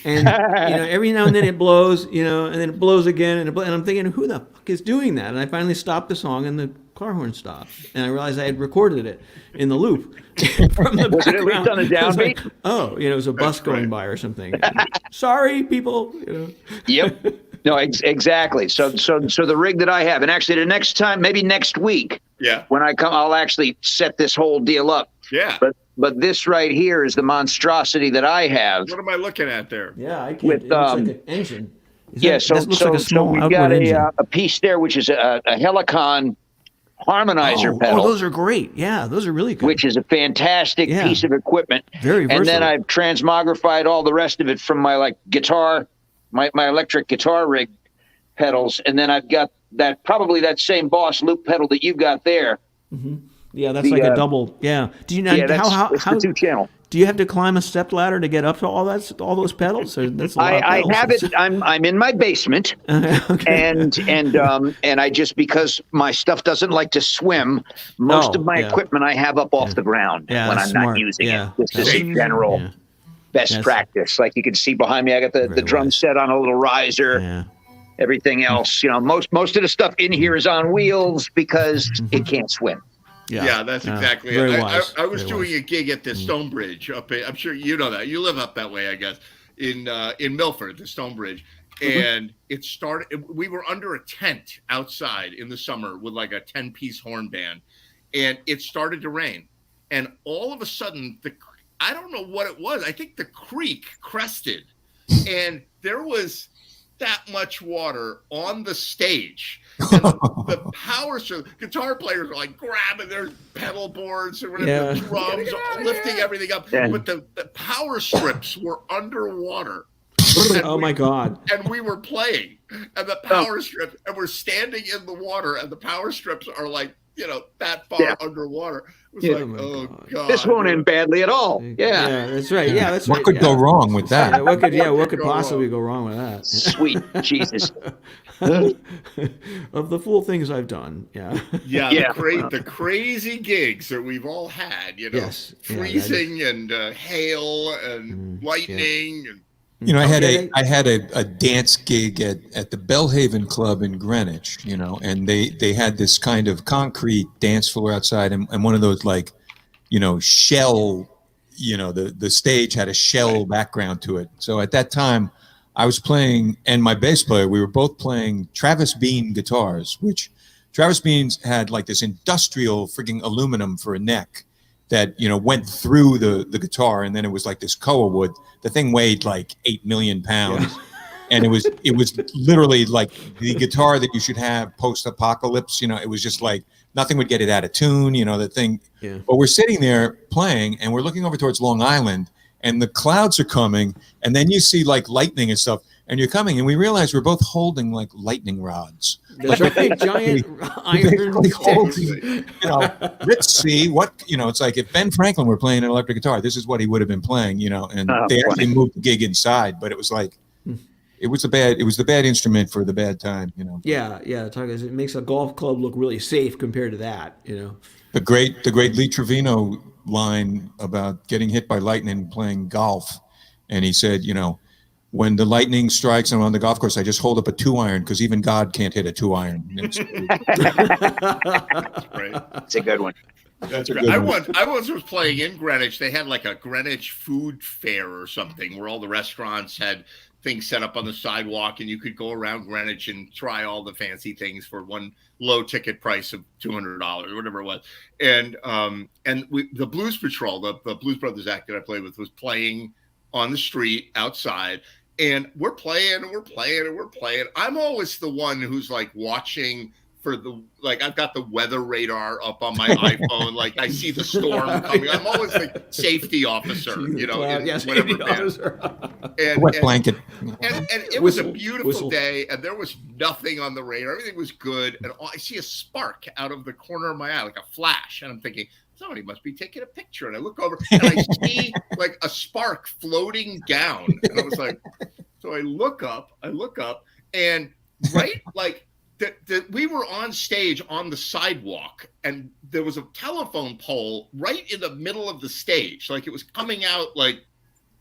And every now and then it blows, and then it blows again, and I'm thinking, who the fuck is doing that? And I finally stopped the song, and the car horn stopped, and I realized I had recorded it in the loop from the Was it at least on a downbeat? It was a bus going by or something. Sorry, people. Yep. No, exactly. So the rig that I have, and actually the next time, maybe next week, when I come, I'll actually set this whole deal up. Yeah. But this right here is the monstrosity that I have. What am I looking at there? Yeah, I can't. It looks like an engine. So we got a piece there, which is a Helicon harmonizer pedal. Oh, those are great. Yeah, those are really good. Which is a fantastic piece of equipment. Very versatile. And then I've transmogrified all the rest of it from my guitar, my electric guitar rig pedals, and then I've got that same Boss loop pedal that you've got there. Yeah, that's like a double. Yeah. Do you know how the 2-channel? Do you have to climb a step ladder to get up to all those pedals? Or that's a lot of pedals. I have it. I'm in my basement, and I just, because my stuff doesn't like to swim, most of my equipment I have up off the ground when I'm not using it. This is a general best practice. Like you can see behind me, I got the drum set on a little riser. Yeah. Everything else, most of the stuff in here is on wheels because it can't swim. Yeah, that's exactly it. I was doing a gig at the Stonebridge I'm sure you know that. You live up that way, I guess, in Milford, the Stonebridge. And it started, we were under a tent outside in the summer with like a 10-piece horn band. And it started to rain. And all of a sudden, I don't know what it was. I think the creek crested. And there was that much water on the stage. And the power, so guitar players are like grabbing their pedal boards or whatever, the drums, lifting everything up. But the power strips were underwater. Oh my God. And we were playing, and the power strips, and we're standing in the water, and the power strips are like that far underwater. It was like, oh God, this won't end badly at all. Yeah, that's right. Yeah, that's right. What could go wrong with that? What could possibly go wrong with that? Sweet Jesus. Of the fool things I've done, yeah. The crazy gigs that we've all had, Yes. freezing and hail and lightning and. I had a dance gig at the Bellhaven Club in Greenwich, and they had this kind of concrete dance floor outside, and one of those shell, the stage had a shell background to it. So at that time, I was playing, and my bass player, we were both playing Travis Bean guitars, which Travis Bean's had like this industrial freaking aluminum for a neck that went through the guitar, and then it was like this koa wood. The thing weighed like 8 million pounds, and it was literally like the guitar that you should have post-apocalypse. It was just like nothing would get it out of tune. The thing. Yeah. But we're sitting there playing, and we're looking over towards Long Island, and the clouds are coming, and then you see like lightning and stuff, and you're coming, and we realize we're both holding like lightning rods. That's right, giant iron holding, let's see what, it's like if Ben Franklin were playing an electric guitar, this is what he would have been playing, and they actually moved the gig inside, but it was like, it was the bad instrument for the bad time, Yeah. It makes a golf club look really safe compared to that, The great Lee Trevino line about getting hit by lightning playing golf, and he said, when the lightning strikes and I'm on the golf course, I just hold up a 2-iron because even God can't hit a 2-iron. Right. That's a good one. That's a good one. I once was playing in Greenwich. They had like a Greenwich food fair or something where all the restaurants had things set up on the sidewalk, and you could go around Greenwich and try all the fancy things for one low ticket price of $200 or whatever it was. And the Blues Patrol, the Blues Brothers act that I played with, was playing on the street outside. And we're playing. I'm always the one who's like watching for I've got the weather radar up on my iPhone. Like I see the storm coming. I'm always the safety officer, safety officer. Wet blanket. And it was a beautiful day, and there was nothing on the radar. Everything was good. And I see a spark out of the corner of my eye, like a flash. And I'm thinking, somebody must be taking a picture. And I look over and I see like a spark floating down. And I was like, so I look up and we were on stage on the sidewalk, and there was a telephone pole right in the middle of the stage. Like it was coming out like,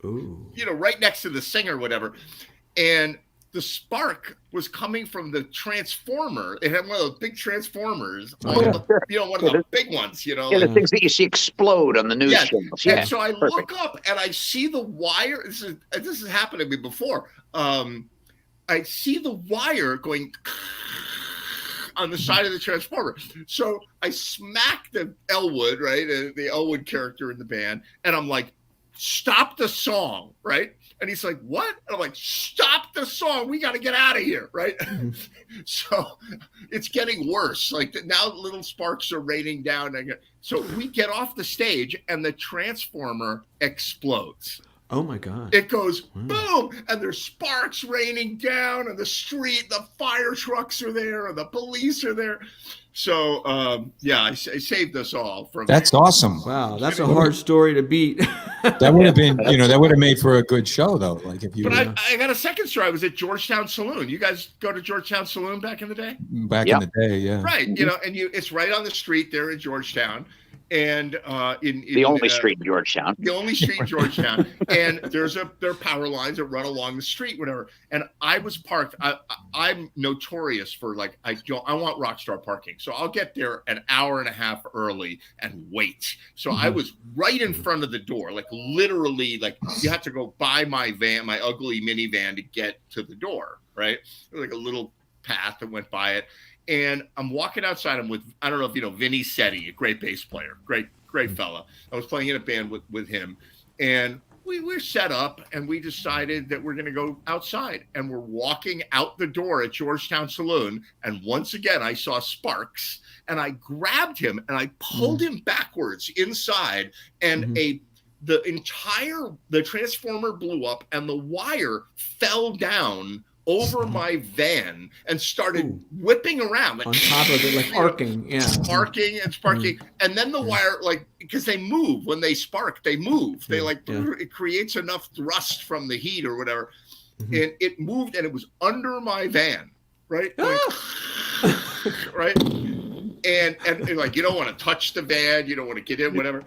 right next to the singer, whatever. And the spark was coming from the transformer. It had one of those big transformers, one of the big ones, the things that you see explode on the news channels. Yeah. And so I look up and I see the wire. This has happened to me before. I see the wire going on the side of the transformer. So I smack the Elwood, right? The Elwood character in the band. And I'm like, stop the song, right? And he's like, what? And I'm like, stop the song. We got to get out of here, right? So it's getting worse. Like now little sparks are raining down. So we get off the stage and the transformer explodes. Oh my God. It goes boom, and there's sparks raining down, and the fire trucks are there, and the police are there. So, I saved us all from. That's awesome. Wow, that's a hard story to beat. That would have been, that would have made for a good show, though. Like if you. But I got a second story. I was at Georgetown Saloon. You guys go to Georgetown Saloon back in the day? Back in the day, yeah. Right, and it's right on the street there in Georgetown. And in the only street in Georgetown. The only street in Georgetown. And there are power lines that run along the street, whatever. And I was parked. I'm notorious for I want rock star parking. So I'll get there an hour and a half early and wait. So I was right in front of the door, literally, you have to go by my van, my ugly minivan to get to the door, right? There was a little path that went by it. And I'm walking outside. I'm with, I don't know if you know, Vinny Setti, a great bass player, great fella. I was playing in a band with him, and we're set up, and we decided that we're going to go outside, and we're walking out the door at Georgetown Saloon. And once again, I saw sparks, and I grabbed him and I pulled him backwards inside, and the transformer blew up, and the wire fell down over my van and started whipping around like, on top of it, like arcing, sparking and sparking. And then the wire, like, because they move when they spark, they move. They it creates enough thrust from the heat or whatever. And it moved, and it was under my van, right? Right. And like, you don't want to touch the van, you don't want to get in, whatever.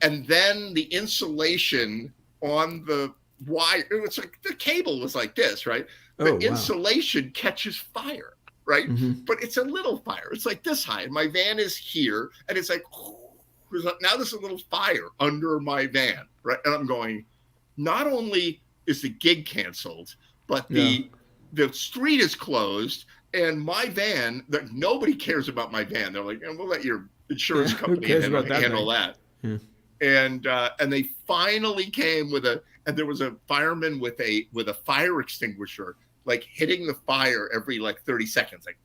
And then the insulation on the wire, it was like the cable was like this, right? The insulation catches fire, right? But it's a little fire. It's like this high, and my van is here, and it's like now there's a little fire under my van, right? And I'm going, not only is the gig canceled, but the street is closed, and my van, that nobody cares about my van. They're like, we'll let your insurance company handle that. And they finally came and there was a fireman with a fire extinguisher, like hitting the fire every like 30 seconds, like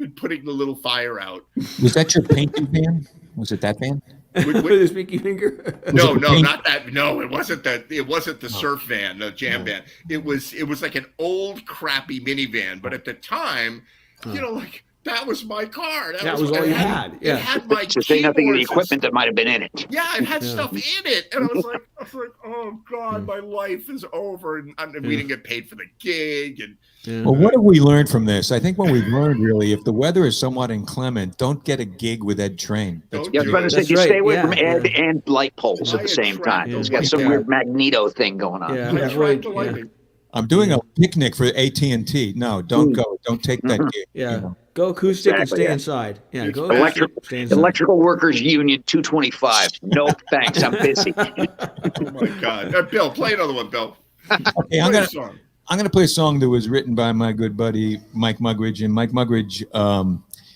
and putting the little fire out. Was that your painting van? Was it that van? With his pinky finger? No, not that. No, it wasn't that. It wasn't the surf van, the jam van. It was like an old crappy minivan. But at the time, like that was my car. That was all you had. Yeah. It had my to say nothing of the equipment that might have been in it. Yeah, it had stuff in it, and I was like, oh God, my life is over, and we didn't get paid for the gig, and. Well, what have we learned from this? I think what we've learned really, if the weather is somewhat inclement, don't get a gig with Ed Train. I was about to say, you stay away from Ed and light poles at the same time. He's got some weird magneto thing going on. I'm doing a picnic for AT&T. No, don't go. Don't take that gig. Go acoustic and stay inside. Yeah, go Electrical Workers Union 225. No, thanks. I'm busy. Oh my God, Bill, play another one, Bill. Okay, I'm gonna play a song that was written by my good buddy Mike Mugridge, and Mike Mugridge,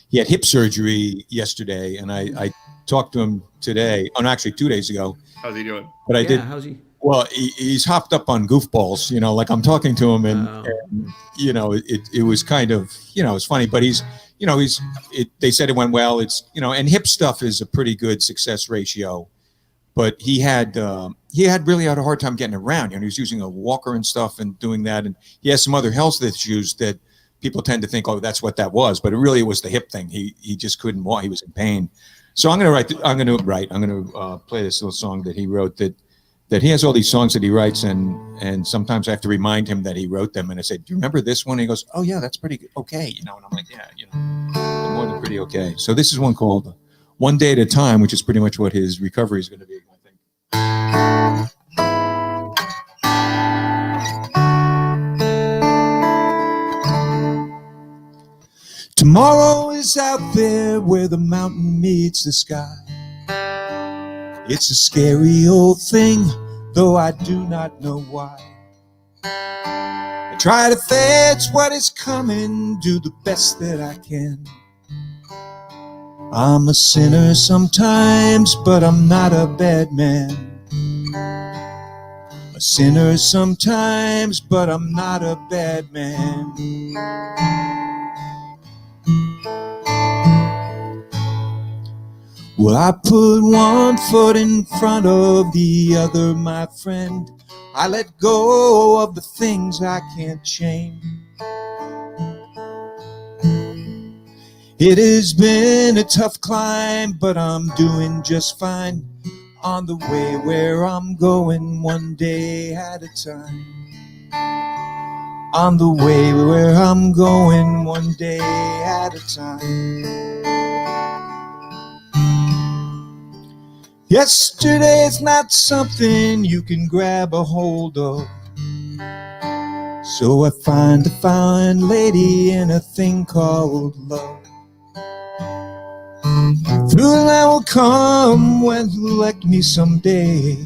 he had hip surgery yesterday, and I talked to him today. Oh, no, actually 2 days ago. How's he doing? But I did. How's he? Well, he's hopped up on goofballs, like I'm talking to him, and it was kind of, it's funny, but they said it went well. It's, and hip stuff is a pretty good success ratio, but he really had a hard time getting around. He was using a walker and stuff and doing that, and he has some other health issues that people tend to think, oh, that's what that was, but it really was the hip thing. He just couldn't walk. He was in pain. So I'm going to play this little song that he wrote that he has all these songs that he writes, and sometimes I have to remind him that he wrote them. And I say, do you remember this one? And he goes, oh yeah, that's pretty good. Okay. And I'm like, yeah, more than pretty okay. So this is one called One Day at a Time, which is pretty much what his recovery is going to be, I think. Tomorrow is out there where the mountain meets the sky. It's a scary old thing, though I do not know why. I try to face what is coming, do the best that I can. I'm a sinner sometimes, but I'm not a bad man. A sinner sometimes, but I'm not a bad man. Well, I put one foot in front of the other, my friend. I let go of the things I can't change. It has been a tough climb, but I'm doing just fine on the way where I'm going, one day at a time. On the way where I'm going, one day at a time. Yesterday's not something you can grab a hold of. So I find a fine lady in a thing called love. Through the night will come when you elect me someday.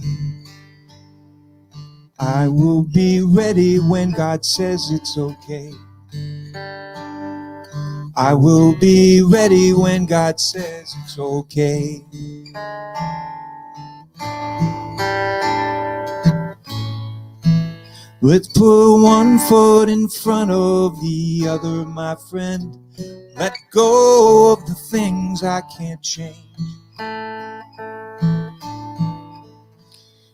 I will be ready when God says it's okay. I will be ready when God says it's okay. Let's put one foot in front of the other, my friend. Let go of the things I can't change.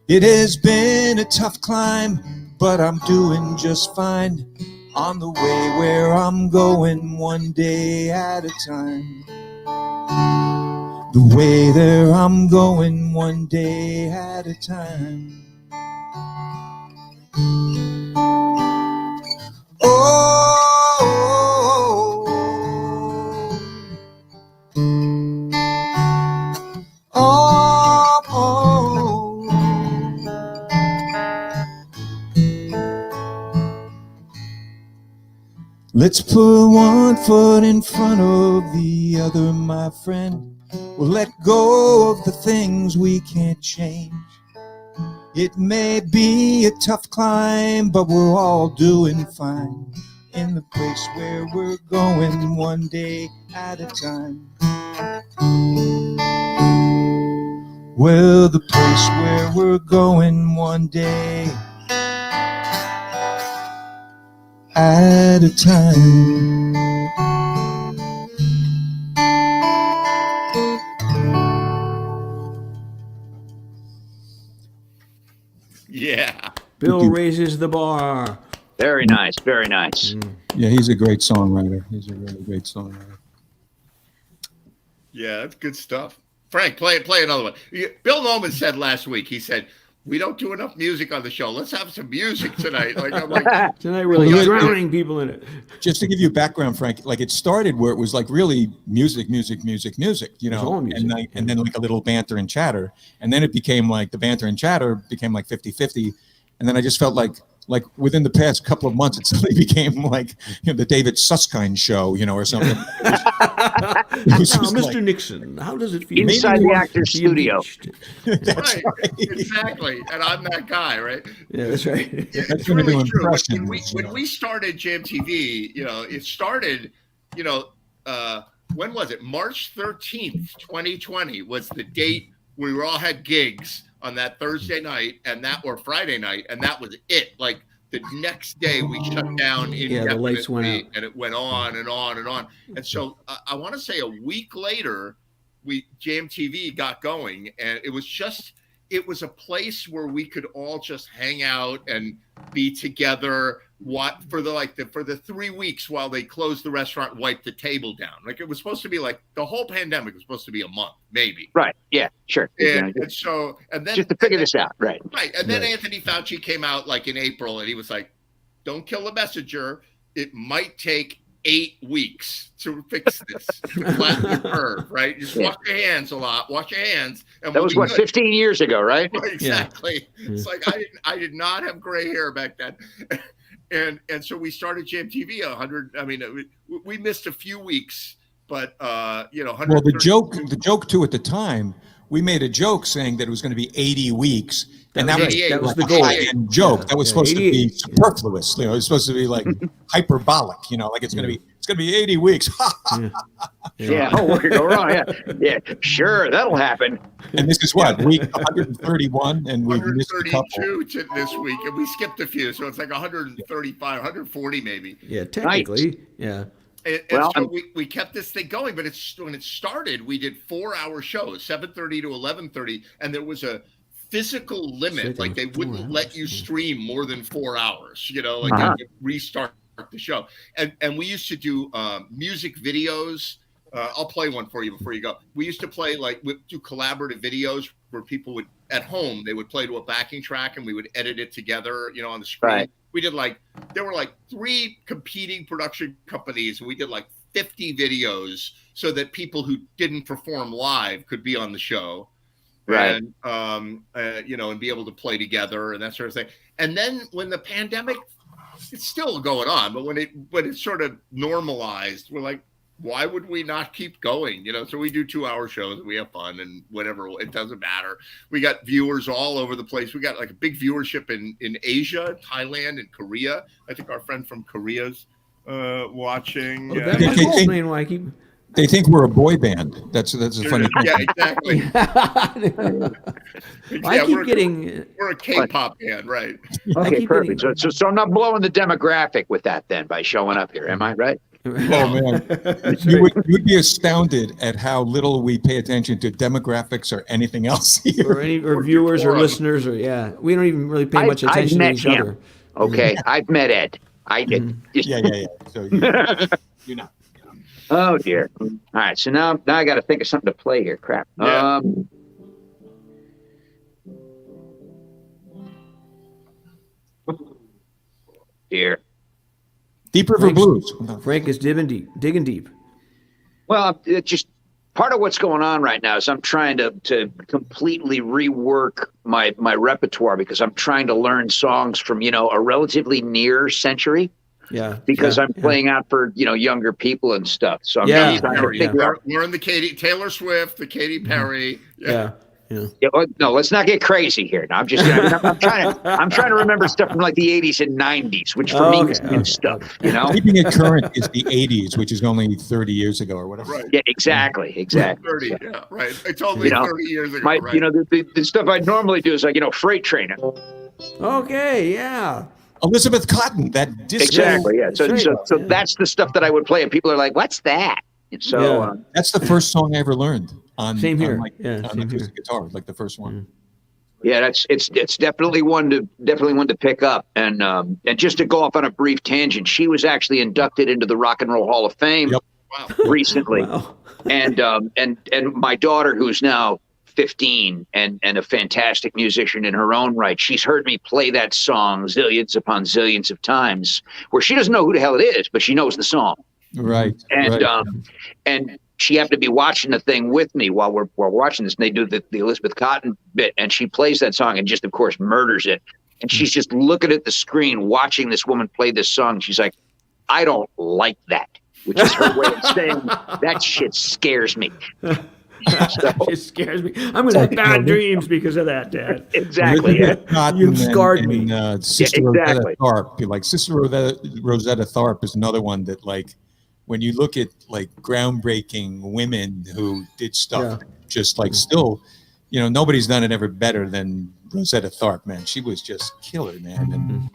It has been a tough climb, but I'm doing just fine on the way where I'm going, one day at a time. The way there I'm going, one day at a time. Oh, oh, oh. Let's put one foot in front of the other, my friend. We'll let go of the things we can't change. It may be a tough climb, but we're all doing fine in the place where we're going, one day at a time. Well, the place where we're going, one day at a time. Yeah. Bill raises the bar. Very nice. Very nice. Yeah, he's a great songwriter. He's a really great songwriter. Yeah, that's good stuff. Frank, play another one. Bill Nolan said last week, he said, we don't do enough music on the show. Let's have some music tonight. Like, I'm like, Tonight really drowning people in it. Just to give you background, Frank, like it started where it was like really music, you all know, music. and then like a little banter and chatter. And then it became like the banter and chatter became like 50-50. And then I just felt like within the past couple of months, it suddenly became like, you know, the David Susskind show, you know, or something. It was Now, just Mr. like, Nixon, how does it feel? Inside the actor's Be studio. impeached? that's right, right. exactly. And I'm that guy, right? Yeah, that's right. That's It's gonna do really true. impressions, When we started Jam TV, you know, it started, you know, when was it? March 13th, 2020 was the date we all had gigs on that Thursday night or Friday night, and that was it. Like the next day we shut down the lights went out. and it went on and on and on. And so I want to say a week later, Jam TV got going, and it was a place where we could all just hang out and be together. For the 3 weeks while they closed the restaurant, wipe the table down. Like it was supposed to be like the whole pandemic was supposed to be a month, maybe. Right. Yeah. Sure. And then Just to figure this out. Right. Right. And then Anthony Fauci came out like in April, and he was like, "Don't kill the messenger. It might take 8 weeks to fix this. Flatten the curve, right? Just wash your hands a lot. Wash your hands." And That was what, 15 years ago, right? Right, exactly. It's like I did not have gray hair back then. And so we started Jam TV 100. I mean, we missed a few weeks, but you know, well, the joke too at the time, we made a joke saying that it was going to be 80 weeks, and that was the goal. high-end joke. Yeah, that was yeah, supposed to be 88. superfluous. You know, it was supposed to be like hyperbolic. You know, like it's going to be 80 weeks. Yeah. Oh, what could go wrong? Yeah. Yeah. Sure, that'll happen. And this is what, week 131, and we missed a couple. 132 this week, and we skipped a few, so it's like 135, 140 maybe. Yeah, technically, yeah. And so we kept this thing going, but when it started, we did 4-hour shows, 7:30 to 11:30, and there was a physical limit. Like they wouldn't let you stream more than 4 hours. You know, like they would restart the show. And we used to do music videos. I'll play one for you before you go. We used to play do collaborative videos where people would at home, they would play to a backing track and we would edit it together, you know, on the screen. Right. We did there were 3 competing production companies, and we did 50 videos so that people who didn't perform live could be on the show. Right. And, you know, and be able to play together and that sort of thing. And then when the pandemic, it's still going on, but when it sort of normalized, we're like, why would we not keep going? You know, so we do 2-hour shows and we have fun and whatever. It doesn't matter. We got viewers all over the place. We got a big viewership in Asia, Thailand, and Korea. I think our friend from Korea's watching. Well, that might explain why I keep. They think we're a boy band. That's a funny thing. Yeah, exactly. I keep getting. We're a K-pop band, right? Okay, perfect. So I'm not blowing the demographic with that then by showing up here, am I? Right? Oh man, you would be astounded at how little we pay attention to demographics or anything else here. or viewers or listeners we don't even really pay much attention to each other. Okay, I've met Ed. I did. Yeah. So you're not. Oh dear. All right. So now I got to think of something to play here. Crap. Yeah. Dear. Deep River Blues. Frank is digging deep. Well, it's just part of what's going on right now is I'm trying to completely rework my repertoire because I'm trying to learn songs from, a relatively near century. Yeah. Because I'm playing out for, younger people and stuff. So I'm Yeah. trying to figure out. We're in the Taylor Swift, the Katy Perry. Yeah. Yeah, no, let's not get crazy here. No, I'm just, I'm trying to remember stuff from like the 80s and 90s, which for me is new stuff, Keeping it current is the 80s, which is only 30 years ago or whatever. Right. Yeah, exactly. 30, yeah, right. It's only 30 years ago, right. The stuff I normally do is like, freight trainer. Okay, yeah. Elizabeth Cotton, that disco. Exactly, yeah. So that's the stuff that I would play, and people are like, "What's that?" And so that's the first song I ever learned on same here. On acoustic guitar, like the first one. Yeah, it's definitely one to pick up, and just to go off on a brief tangent, she was actually inducted into the Rock and Roll Hall of Fame recently, and my daughter, who's now 15 and a fantastic musician in her own right, she's heard me play that song zillions upon zillions of times, where she doesn't know who the hell it is, but she knows the song. Right. And she happened to be watching the thing with me while we're watching this, and they do the Elizabeth Cotton bit, and she plays that song and just, of course, murders it. And she's just looking at the screen, watching this woman play this song. She's like, I don't like that, which is her way of saying that shit scares me. It scares me. I'm going to have bad dreams because of that, Dad. Exactly. You've scarred me. Sister Rosetta Tharpe, like Sister Rosetta Tharpe is another one that, like, when you look at like groundbreaking women who did stuff, just like still, nobody's done it ever better than Rosetta Tharpe, man. She was just killer, man. And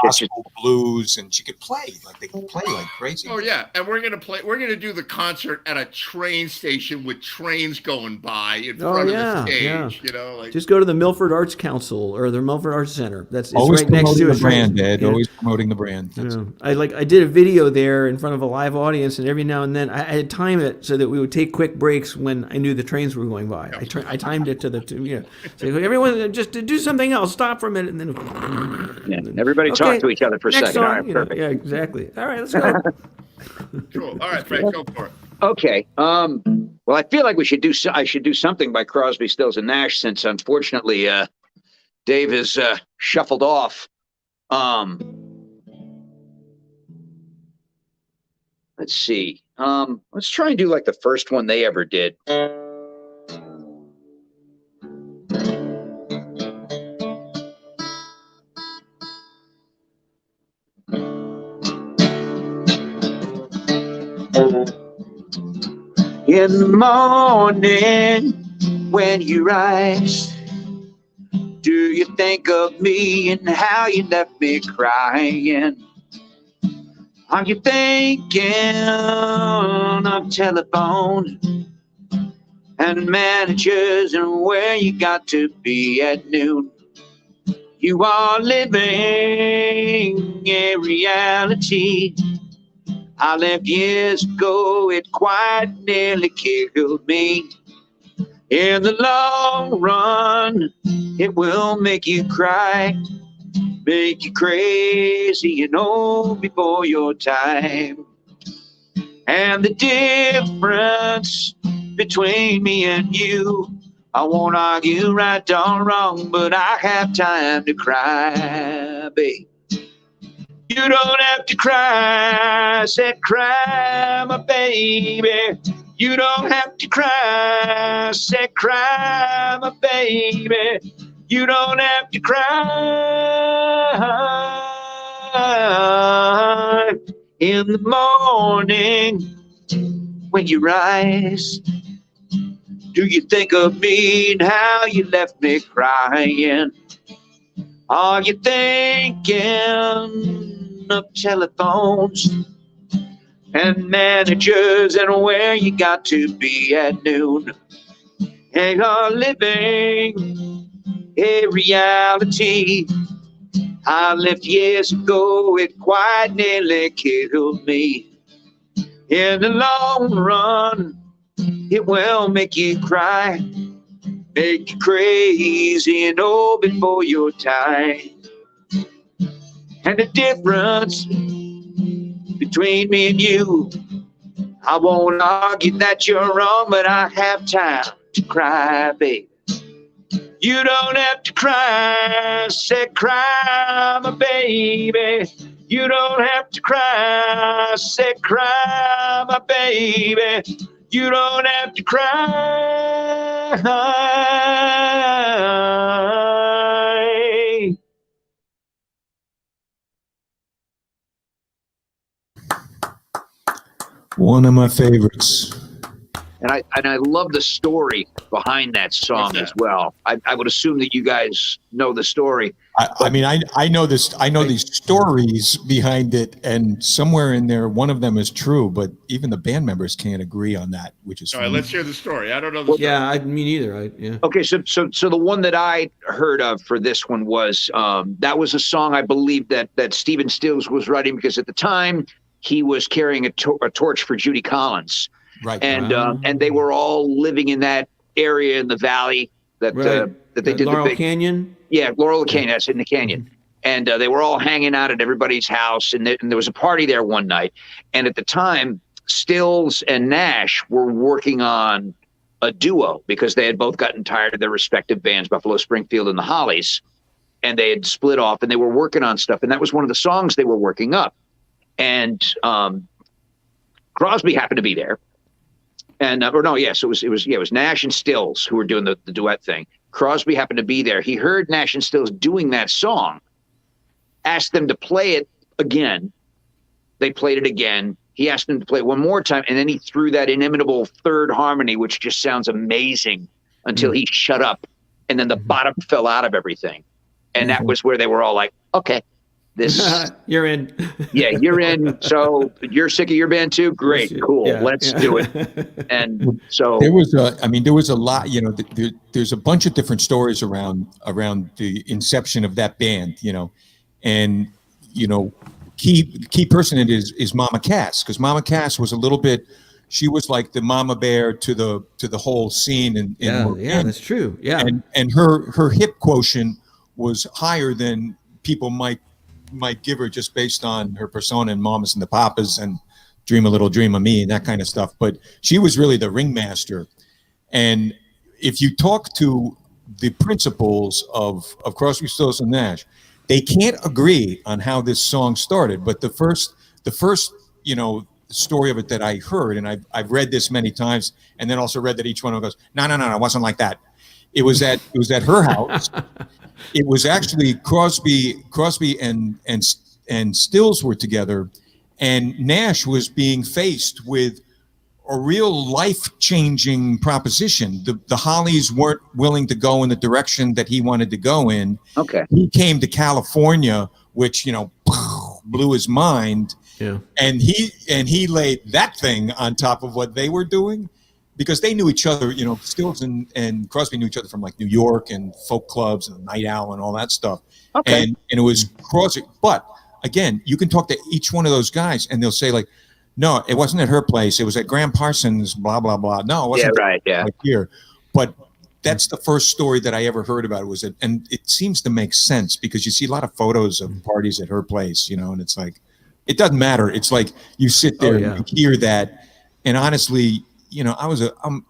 gospel blues, and she could play they could play like crazy. Oh yeah, and we're gonna do the concert at a train station with trains going by in front of the stage. Yeah. Just go to the Milford Arts Council or the Milford Arts Center. It's always right next to the brand, Ed. Yeah. Always promoting the brand. I did a video there in front of a live audience, and every now and then I had to time it so that we would take quick breaks when I knew the trains were going by. I timed it to the so everyone just to do something else. Stop for a minute, and then everybody talk to each other for a second. Song, all right, perfect. Yeah, exactly. All right, let's go. Cool. All right, Frank, go for it. Okay. Well, I feel like I should do something by Crosby, Stills, and Nash, since unfortunately Dave is shuffled off. Let's see. Let's try and do like the first one they ever did. In the morning when you rise, do you think of me and how you left me crying? Are you thinking of telephone and managers and where you got to be at noon? You are living a reality I left years ago. It quite nearly killed me. In the long run, it will make you cry, make you crazy, before your time. And the difference between me and you, I won't argue right or wrong, but I have time to cry, babe. You don't have to cry, I said cry, my baby. You don't have to cry, I said cry, my baby. You don't have to cry. In the morning when you rise, do you think of me and how you left me crying? Are you thinking of telephones and managers and where you got to be at noon? And you're living a reality I left years ago, it quite nearly killed me. In the long run, it will make you cry, make you crazy and old before your time. And the difference between me and you, I won't argue that you're wrong, but I have time to cry, baby. You don't have to cry, said cry, my baby. You don't have to cry, said cry, my baby. You don't have to cry. One of my favorites. And I love the story behind that song as well. I would assume that you guys know the story. I mean, I know this. I know these stories behind it, and somewhere in there, one of them is true. But even the band members can't agree on that, which is all right. Let's hear the story. I don't know the story. Yeah, me neither. Yeah. Okay, so the one that I heard of for this one was that was a song I believe that Stephen Stills was writing because at the time he was carrying a torch for Judy Collins. right. And they were all living in that area in the valley that they did Laurel the big Canyon. Yeah, Laurel Canyon. That's in the canyon. And they were all hanging out at everybody's house, and there was a party there one night. And at the time, Stills and Nash were working on a duo because they had both gotten tired of their respective bands, Buffalo Springfield and the Hollies, and they had split off, and they were working on stuff. And that was one of the songs they were working up. And Crosby happened to be there. And it was Nash and Stills who were doing the duet thing. Crosby happened to be there. He heard Nash and Stills doing that song, asked them to play it again. They played it again. He asked them to play it one more time, and then he threw that inimitable third harmony, which just sounds amazing, until he shut up, and then the bottom fell out of everything. And that was where they were all like, okay, this you're in. Yeah, you're in. So you're sick of your band too? Great, cool. Let's do it. And so there was a lot, you know, there's a bunch of different stories around the inception of that band, you know, and, you know, key person in it is Mama Cass, because Mama Cass was a little bit, she was like the mama bear to the whole scene. That's true. Yeah. And her hip quotient was higher than people might give her just based on her persona and Mamas and the Papas and Dream a Little Dream of Me and that kind of stuff. But she was really the ringmaster. And if you talk to the principals of Crosby, Stills and Nash, they can't agree on how this song started. But the first, you know, story of it that I heard, and I've read this many times, and then also read that each one of them goes, no, it wasn't like that. It was at her house. It was actually Crosby and Stills were together, and Nash was being faced with a real life-changing proposition. The Hollies weren't willing to go in the direction that he wanted to go in. Okay. He came to California, which, you know, blew his mind. Yeah. And he laid that thing on top of what they were doing, because they knew each other, you know, Stills and Crosby knew each other from like New York and folk clubs and Night Owl and all that stuff. Okay. And it was Crosby. But again, you can talk to each one of those guys and they'll say like, no, it wasn't at her place. It was at Graham Parsons, blah, blah, blah. No, it wasn't. Yeah, right. Yeah. Like here. But that's the first story that I ever heard about it, was it. And it seems to make sense because you see a lot of photos of parties at her place, you know, and it's like, it doesn't matter. It's like you sit there and you hear that. And honestly, you know,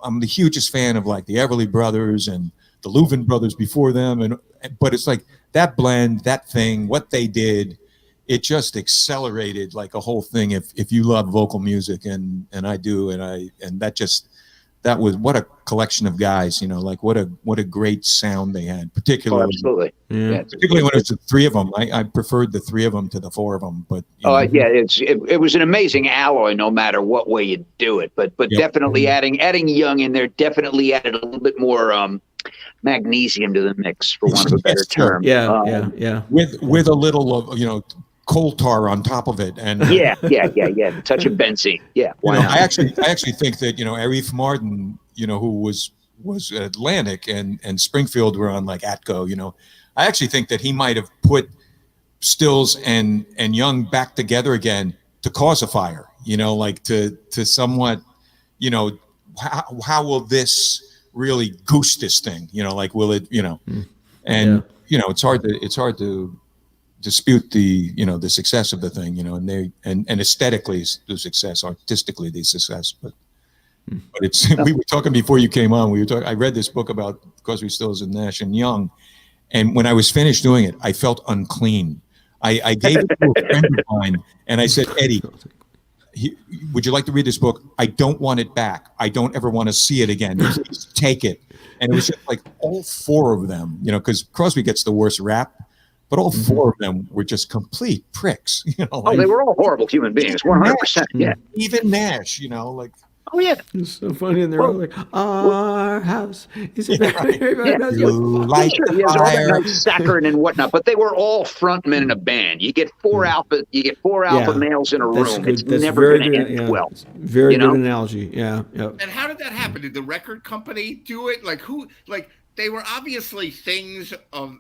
I'm the hugest fan of like the Everly Brothers and the Louvin Brothers before them. But it's like that blend, that thing, what they did, it just accelerated like a whole thing. If you love vocal music, and I do, and that was what a collection of guys, you know, like what a great sound they had, particularly. Oh, absolutely. Yeah. Particularly when it was the three of them. I preferred the three of them to the four of them, but. It was an amazing alloy, no matter what way you do it. But definitely adding Young in there definitely added a little bit more magnesium to the mix, for want of a better term. Yeah. With a little of, you know, coal tar on top of it, and yeah, touch of benzene. Yeah, why not? I actually think that, you know, Arif Mardin, you know, who was at Atlantic and Springfield were on like Atco, you know, I actually think that he might have put Stills and Young back together again to cause a fire, like to somewhat, how will this really goose this thing, like will it, and it's hard to dispute the success of the thing, and aesthetically the success, artistically the success, but it's we were talking before you came on. I read this book about Crosby, Stills and Nash and Young, and when I was finished doing it, I felt unclean. I gave it to a friend of mine, and I said, Eddie, would you like to read this book? I don't want it back. I don't ever want to see it again. Please take it. And it was just like all four of them, because Crosby gets the worst rap, but all four of them were just complete pricks. They were all horrible human beings, 100%. Yeah. Even Nash, like. Oh yeah, it's so funny, and they're all like, "Our house is a very nice." Like saccharine and whatnot, but they were all frontmen in a band. You get four alpha males in a room. It's never going to end well. Very good analogy. Yeah. And how did that happen? Did the record company do it? Like who? Like they were obviously things.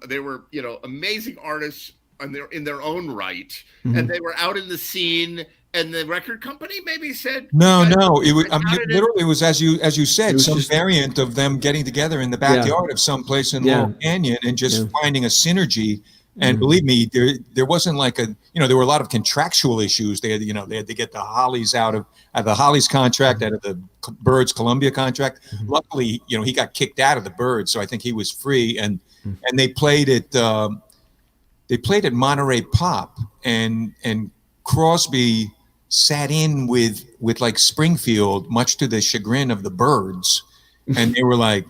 They were amazing artists in their own right, and they were out in the scene. And the record company maybe said no. It was literally it was as you said, some variant of them getting together in the backyard of some place in Laurel Canyon and just finding a synergy. And believe me, there wasn't like there were a lot of contractual issues. They had to get the Hollies out of the Hollies contract, out of the Byrds Columbia contract. Luckily, he got kicked out of the Byrds, so I think he was free. And they played at Monterey Pop, and Crosby sat in with like Springfield, much to the chagrin of the Byrds, and they were like,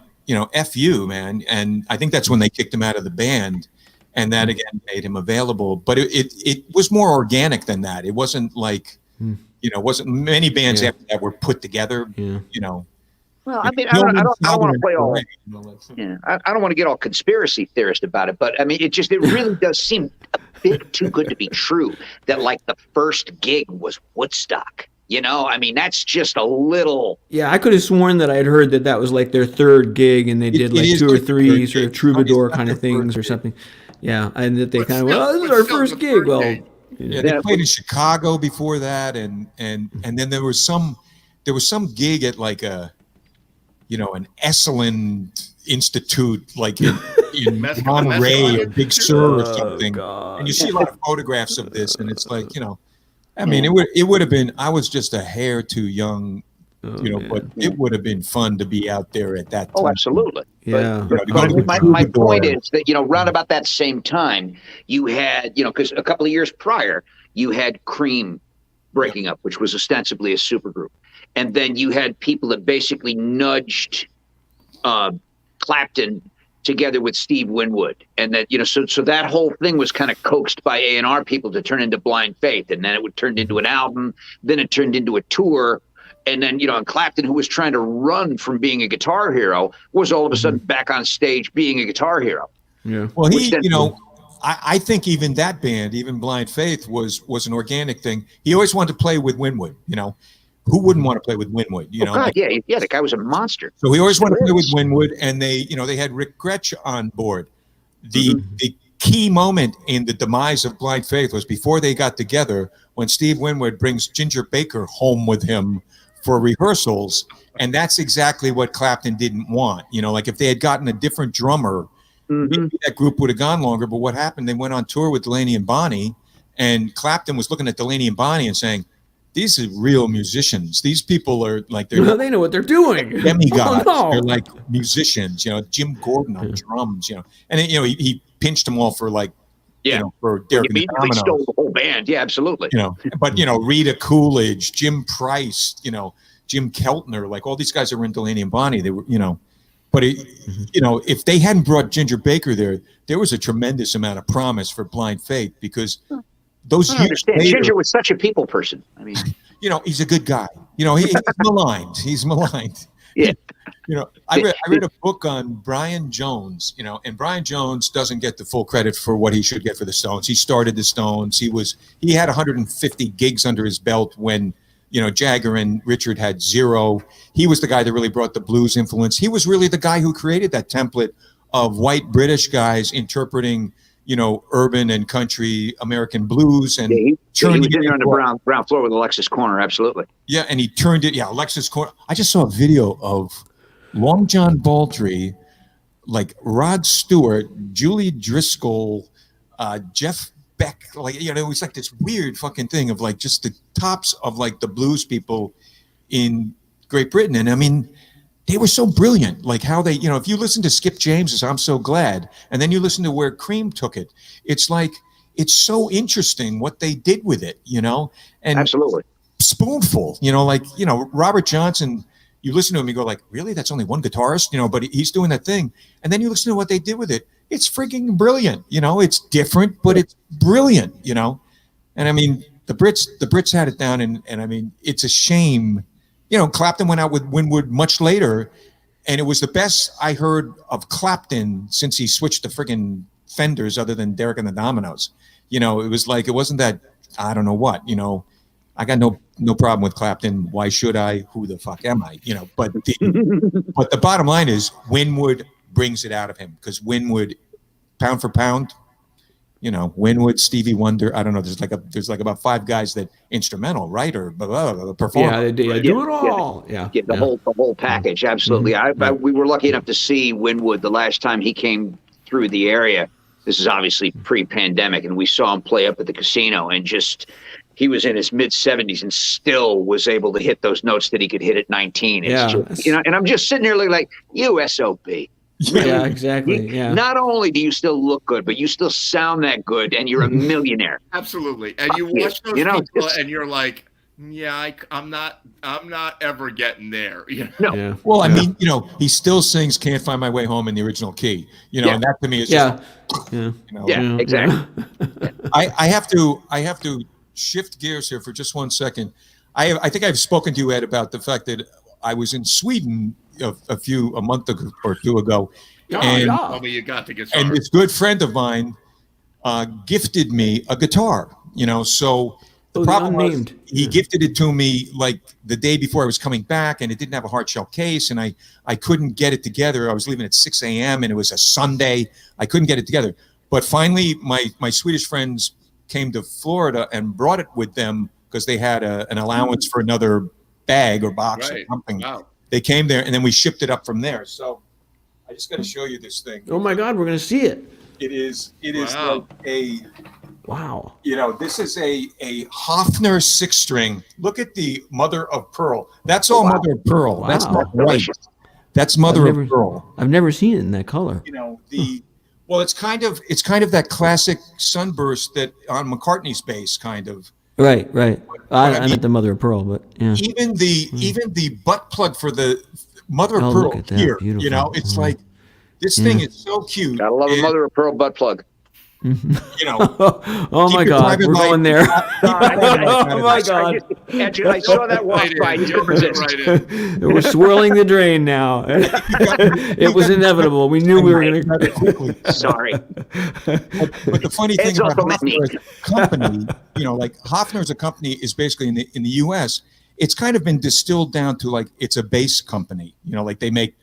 F you, man. And I think that's when they kicked him out of the band, and that again made him available. But it was more organic than that. It wasn't like, wasn't many bands after that were put together, Well, I mean, I don't want to play all. I don't want to get all conspiracy theorist about it, but I mean, it really does seem a bit too good to be true that like the first gig was Woodstock. I mean, that's just a little. Yeah, I could have sworn that I had heard that was like their third gig, and they did like two or three sort of troubadour kind of things or something. Yeah, and that they kind of this is our first gig. Well, they played in Chicago before that, and then there was some gig at like an Esalen Institute, like in Monterey or Big Sur or something. And you see a lot of photographs of this, and it's like, I mean, it would have been. I was just a hair too young, but it would have been fun to be out there at that time. Oh, absolutely. Yeah. But my point is that round about that same time, you had because a couple of years prior, you had Cream breaking up, which was ostensibly a supergroup. And then you had people that basically nudged Clapton together with Steve Winwood, and that so that whole thing was kind of coaxed by A&R people to turn into Blind Faith, and then it would turn into an album, then it turned into a tour, and then and Clapton, who was trying to run from being a guitar hero, was all of a sudden back on stage being a guitar hero. Yeah. Well, I think even that band, even Blind Faith, was an organic thing. He always wanted to play with Winwood. Who wouldn't want to play with Winwood? God, the guy was a monster. So he always wanted to play with Winwood, and they had Rick Gretsch on board. The key moment in the demise of Blind Faith was before they got together, when Steve Winwood brings Ginger Baker home with him for rehearsals, and that's exactly what Clapton didn't want. Like if they had gotten a different drummer, maybe that group would have gone longer. But what happened? They went on tour with Delaney and Bonnie, and Clapton was looking at Delaney and Bonnie and saying, these are real musicians. These people are like they know what they're doing. Demigods. Oh, no. They're like musicians. Jim Gordon on drums. And he pinched them all for like for Derek and the Dominoes. Stole the whole band. Yeah, absolutely. But Rita Coolidge, Jim Price, Jim Keltner, like all these guys that were in Delaney and Bonnie. They were but if they hadn't brought Ginger Baker there was a tremendous amount of promise for Blind Faith, because. Those I understand. Ginger was such a people person. I mean, he's a good guy. He's maligned. He's maligned. Yeah. I read a book on Brian Jones. And Brian Jones doesn't get the full credit for what he should get for the Stones. He started the Stones. He had 150 gigs under his belt when Jagger and Richard had 0. He was the guy that really brought the blues influence. He was really the guy who created that template of white British guys interpreting urban and country American blues, and he turned was it in there on the into ground floor with Alexis Corner. Absolutely. yeah, and he turned it. Yeah, Alexis Corner. I just saw a video of Long John Baldry, like Rod Stewart, Julie Driscoll, Jeff Beck. Like, it was like this weird fucking thing of like just the tops of like the blues people in Great Britain. And I mean, they were so brilliant. Like how they, if you listen to Skip James's "I'm So Glad," and then you listen to where Cream took it, it's like, it's so interesting what they did with it, and Absolutely. Spoonful, Robert Johnson, you listen to him, you go like, really? That's only one guitarist, but he's doing that thing. And then you listen to what they did with it. It's freaking brilliant. It's different, but it's brilliant, And I mean, the Brits had it down, and I mean, it's a shame. Clapton went out with Winwood much later, and it was the best I heard of Clapton since he switched to friggin' Fenders, other than Derek and the Dominoes. It was like, it wasn't that, I don't know what, I got no problem with Clapton. Why should I? Who the fuck am I? But the bottom line is Winwood brings it out of him, because Winwood, pound for pound, Winwood, Stevie Wonder. I don't know. There's like about 5 guys that instrumental, right, or perform. Yeah, they do it all. Yeah, Get the whole package. Absolutely. Mm-hmm. We were lucky enough to see Winwood the last time he came through the area. This is obviously pre-pandemic, and we saw him play up at the casino, and he was in his mid-70s and still was able to hit those notes that he could hit at 19. It's and I'm just sitting there like you SOB. Yeah, exactly. Yeah. Not only do you still look good, but you still sound that good, and you're a millionaire. Absolutely. And you watch those people, and you're like, yeah, I'm not ever getting there. No. Yeah. Well, I mean, he still sings "Can't Find My Way Home" in the original key. And that to me is just, exactly. I have to shift gears here for just 1 second. I think I've spoken to you, Ed, about the fact that I was in Sweden a month or two ago, and Tell me you got the guitar. and this good friend of mine gifted me a guitar. So the problem was he gifted it to me like the day before I was coming back, and it didn't have a hard shell case, and I couldn't get it together. I was leaving at 6 a.m. and it was a Sunday. I couldn't get it together. But finally, my Swedish friends came to Florida and brought it with them because they had an allowance for another bag or box or something. Wow. They came there, and then we shipped it up from there. So I just got to show you this thing. Oh my God, we're gonna see it. It is Wow. like a, Wow. this is a Hofner 6-string. Look at the mother of pearl. That's all mother of pearl. Wow. That's not right. That's mother of pearl. I've never seen it in that color. Well, it's kind of that classic sunburst that on McCartney's bass, kind of. Right. I mean, meant the mother of pearl, but yeah. Even the butt plug for the mother of Oh, pearl look at that. here. Beautiful. It's like this thing is so cute. Gotta love a mother of pearl butt plug. Oh my keep your God, private we're life- going there. Oh my God. I saw that walk by. Didn't resist. We're swirling the drain now. It was inevitable. We knew we were going to. Sorry. But the funny thing Ed's about also meant me. Hofner as a company, like Hofner as a company is basically in the U.S. It's kind of been distilled down to like it's a bass company. Like they make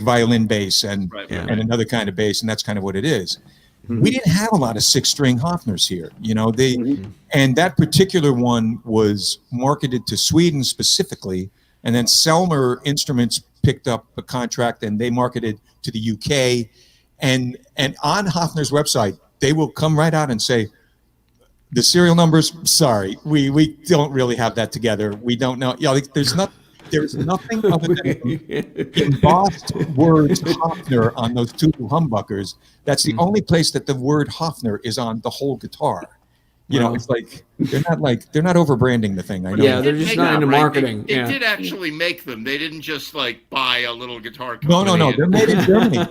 violin bass and another kind of bass, and that's kind of what it is. Mm-hmm. We didn't have a lot of 6-string Hofners here. And that particular one was marketed to Sweden specifically, and then Selmer Instruments picked up a contract and they marketed to the UK. And on Hofner's website, they will come right out and say, the serial numbers, sorry, we don't really have that together. We don't know. There's nothing other than embossed words Hofner on those 2 humbuckers. That's the only place that the word Hofner is on the whole guitar. It's like they're not over branding the thing. I know. Yeah, they're just not into marketing. They did actually make them. They didn't just like buy a little guitar company. No. They're made in Germany.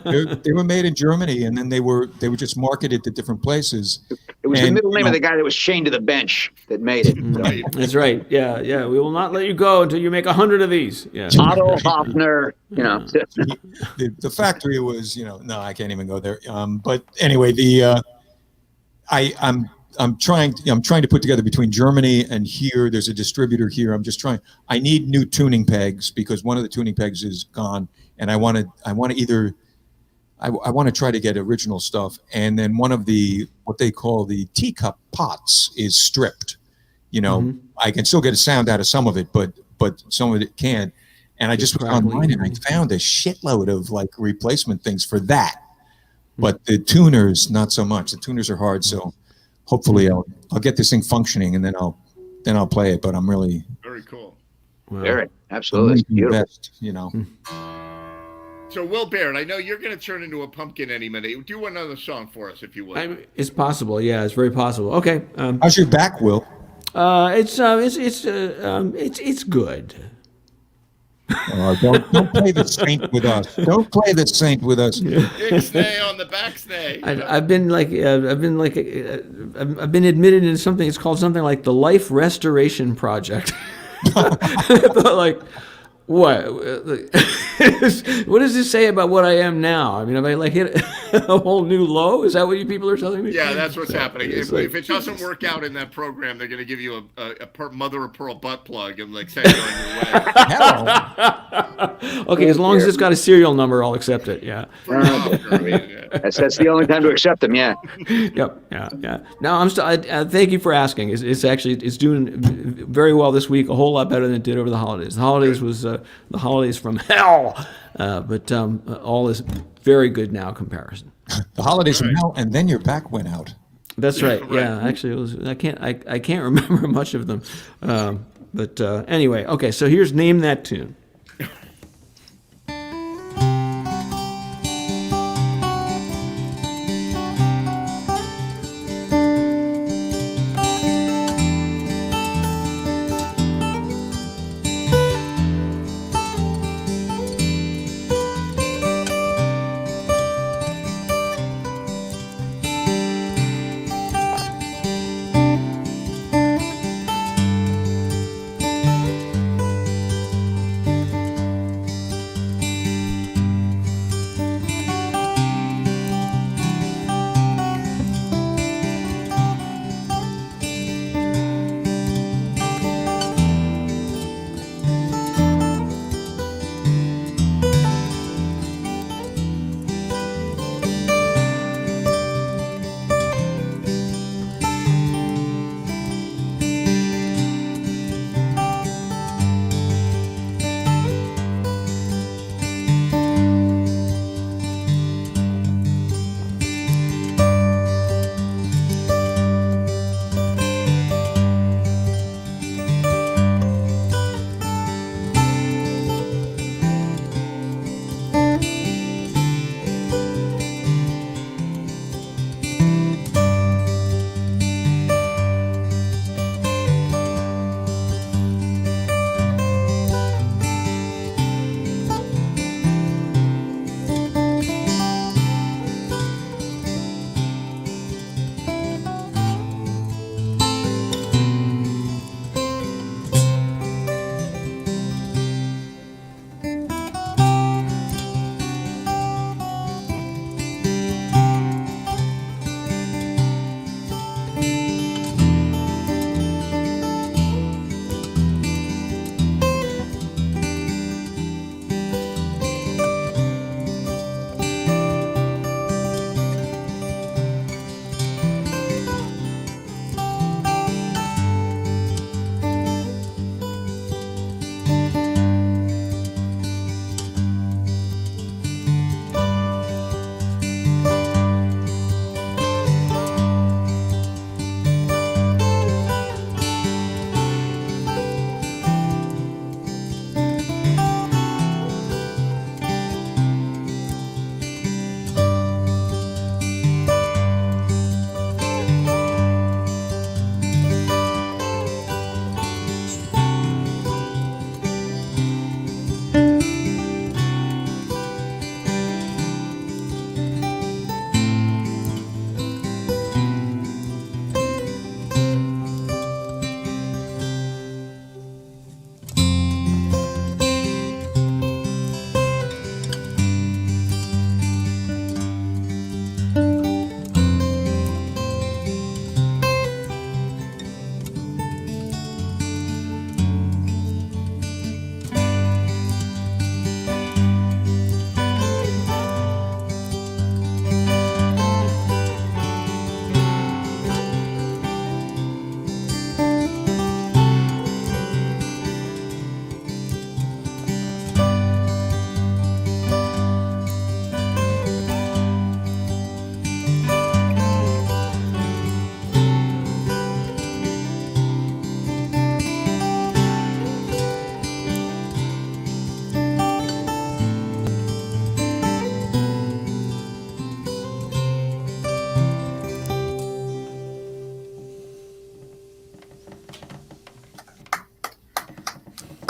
They were made in Germany, and then they were just marketed to different places. It was the middle name of the guy that was chained to the bench that made it. Right. That's right. Yeah. We will not let you go until you make 100 of these. Yeah. Otto Hofner. The factory was, no, I can't even go there. But anyway, I'm trying to put together between Germany and here. There's a distributor here. I need new tuning pegs because one of the tuning pegs is gone, and I want to either I want to try to get original stuff. And then one of the what they call the teacup pots is stripped. I can still get a sound out of some of it, but some of it can't. And I just went online and I found a shitload of like replacement things for that. But the tuners, not so much. The tuners are hard, so hopefully I'll get this thing functioning and then I'll play it. But I'm really very cool. Wow. Very, absolutely. It's beautiful. Best, So Will Barrett, I know you're going to turn into a pumpkin any minute. Do another song for us if you would. It's possible. Yeah, it's very possible. Okay. How's your back, Will? It's good. Don't play the saint with us. Don't play the saint with us. Ixnay on the backstay. I've been admitted into something. It's called something like the Life Restoration Project. Like, what? What does this say about what I am now? I mean, have I like hit a whole new low? Is that what you people are telling me? Yeah, that's what's happening. If it doesn't work out in that program, they're going to give you a mother of pearl butt plug and like send you on your way. Okay, as long as it's got a serial number, I'll accept it. Yeah. That's the only time to accept them. Yeah. Yep. Yeah. No, I'm still. Thank you for asking. It's doing very well this week. A whole lot better than it did over the holidays. The holidays was the holidays from hell, but all is very good now. Comparison. The holidays from hell, and then your back went out. That's right. Yeah. Actually, it was. I can't remember much of them. But anyway, okay. So here's Name That Tune.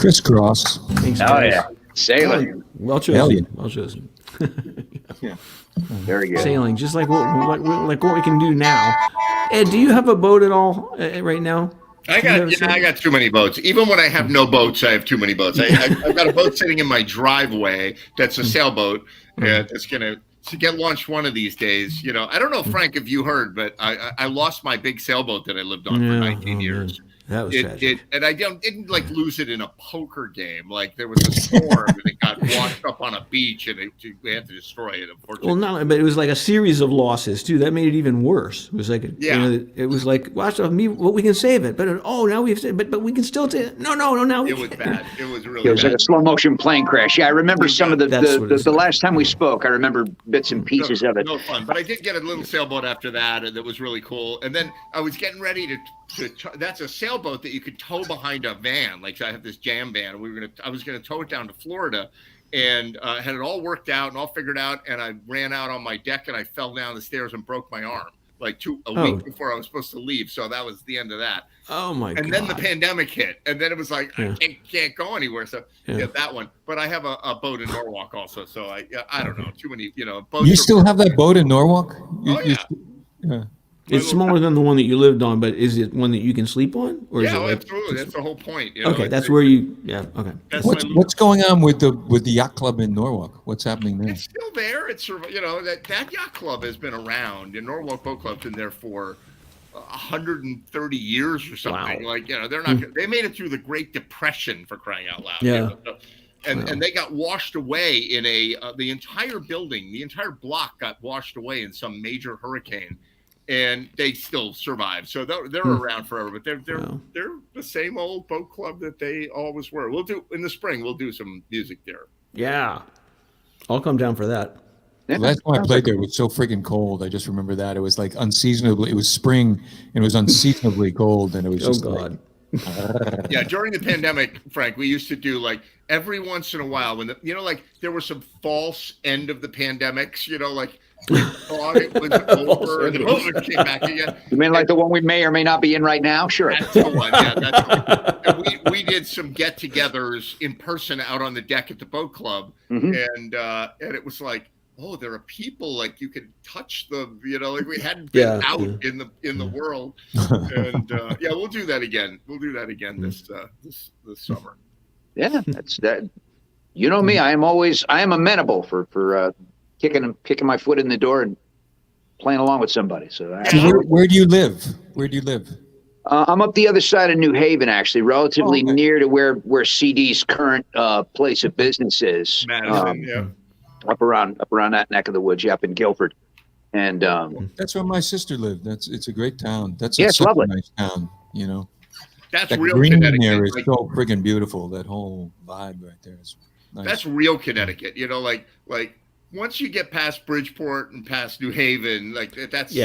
Crisscross. Thanks, Oh guys. yeah, sailing. Well chosen. Alien. Well chosen. Yeah. Very good. Sailing, just like what we can do now. Ed, do you have a boat at all right now? I got too many boats. Even when I have no boats, I have too many boats. I've got a boat sitting in my driveway that's a sailboat that's gonna get launched one of these days. You know, I don't know, Frank, if you heard, but I lost my big sailboat that I lived on for 19 years. Man. That was tragic. And I didn't like lose it in a poker game. Like there was a storm and it got washed up on a beach and we had to destroy it. Unfortunately, Well, but it was like a series of losses too. That made it even worse. It was like, it was like, watch out, well, we can save it, but now we've saved, but we can still take it. No, now it was bad. It was really It was bad. like a slow motion plane crash. Yeah, I remember some of the last time we spoke. I remember bits and pieces of it. No fun, but I did get a little sailboat after that, and that was really cool. And then I was getting ready to that's a sailboat that you could tow behind a van. Like I have this jam van, and I was gonna tow it down to Florida, and had it all worked out and all figured out. And I ran out on my deck and I fell down the stairs and broke my arm like a week before I was supposed to leave. So that was the end of that. Oh my God. And then the pandemic hit, and then it was like I can't go anywhere. So that one. But I have a boat in Norwalk also. So I don't know, too many boats. You still have that boat in Norwalk? Yeah. It's smaller than the one that you lived on, but is it one that you can sleep on? Or is it like, absolutely. That's the whole point. Okay, that's where you. Yeah. Okay. What's going on with the yacht club in Norwalk? What's happening there? It's still there. It's that yacht club has been around. And Norwalk Boat Club's been there for 130 years or something. Wow. Like they're not. They made it through the Great Depression, for crying out loud. Yeah. And they got washed away in the entire building, the entire block got washed away in some major hurricane. And they still survive, so they're around forever. But they're the same old boat club that they always were. We'll do in the spring. We'll do some music there. Yeah, I'll come down for that. The last time I played there, it was so freaking cold. I just remember that it was like unseasonably. It was spring and it was unseasonably cold, and it was just God. Yeah, during the pandemic, Frank, we used to do like every once in a while when like there were some false end of the pandemics. Like. We thought it was over, and it came back again. You mean like the one we may or may not be in right now? Sure. That's the one. Yeah, that's the one. And we did some get-togethers in person out on the deck at the boat club, and it was like, oh, there are people like you could touch them. Like we hadn't been out in the world, and we'll do that again. We'll do that again this summer. Yeah, that's that. You know me. I am amenable for. Kicking my foot in the door and playing along with somebody. So where do you live? Where do you live? I'm up the other side of New Haven, actually, relatively near to where CD's current place of business is. Madison, up around that neck of the woods, up in Guilford. And that's where my sister lived. It's a great town. That's it's lovely. A nice town. That's that real green Connecticut. There is so friggin' beautiful. That whole vibe right there is nice. That's real Connecticut. Like once you get past Bridgeport and past New Haven, like that's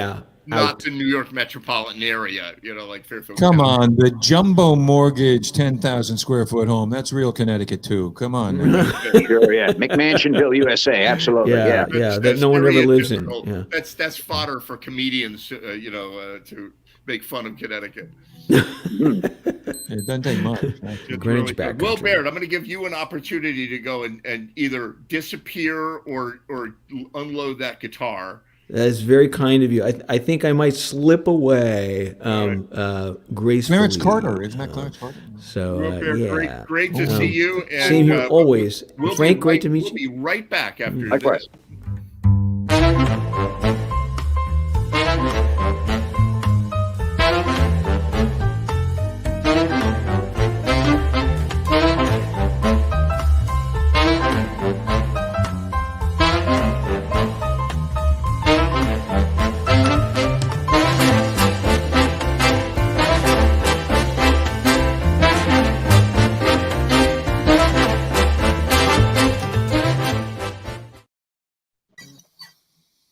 not the New York metropolitan area, like Fairfield. Come on, the jumbo mortgage 10,000 square foot home. That's real Connecticut too. Come on. Sure, yeah. McMansionville, USA. Absolutely. Yeah. That no one ever lives in. Yeah. That's fodder for comedians, to make fun of Connecticut. It doesn't take much. Really good. Will Baird, I'm going to give you an opportunity to go and either disappear or unload that guitar. That is very kind of you. I think I might slip away gracefully. Clarence Carter, isn't that Clarence Carter? So great to see you. And, same here always. Frank, great to meet you. We'll be right back after Likewise. this.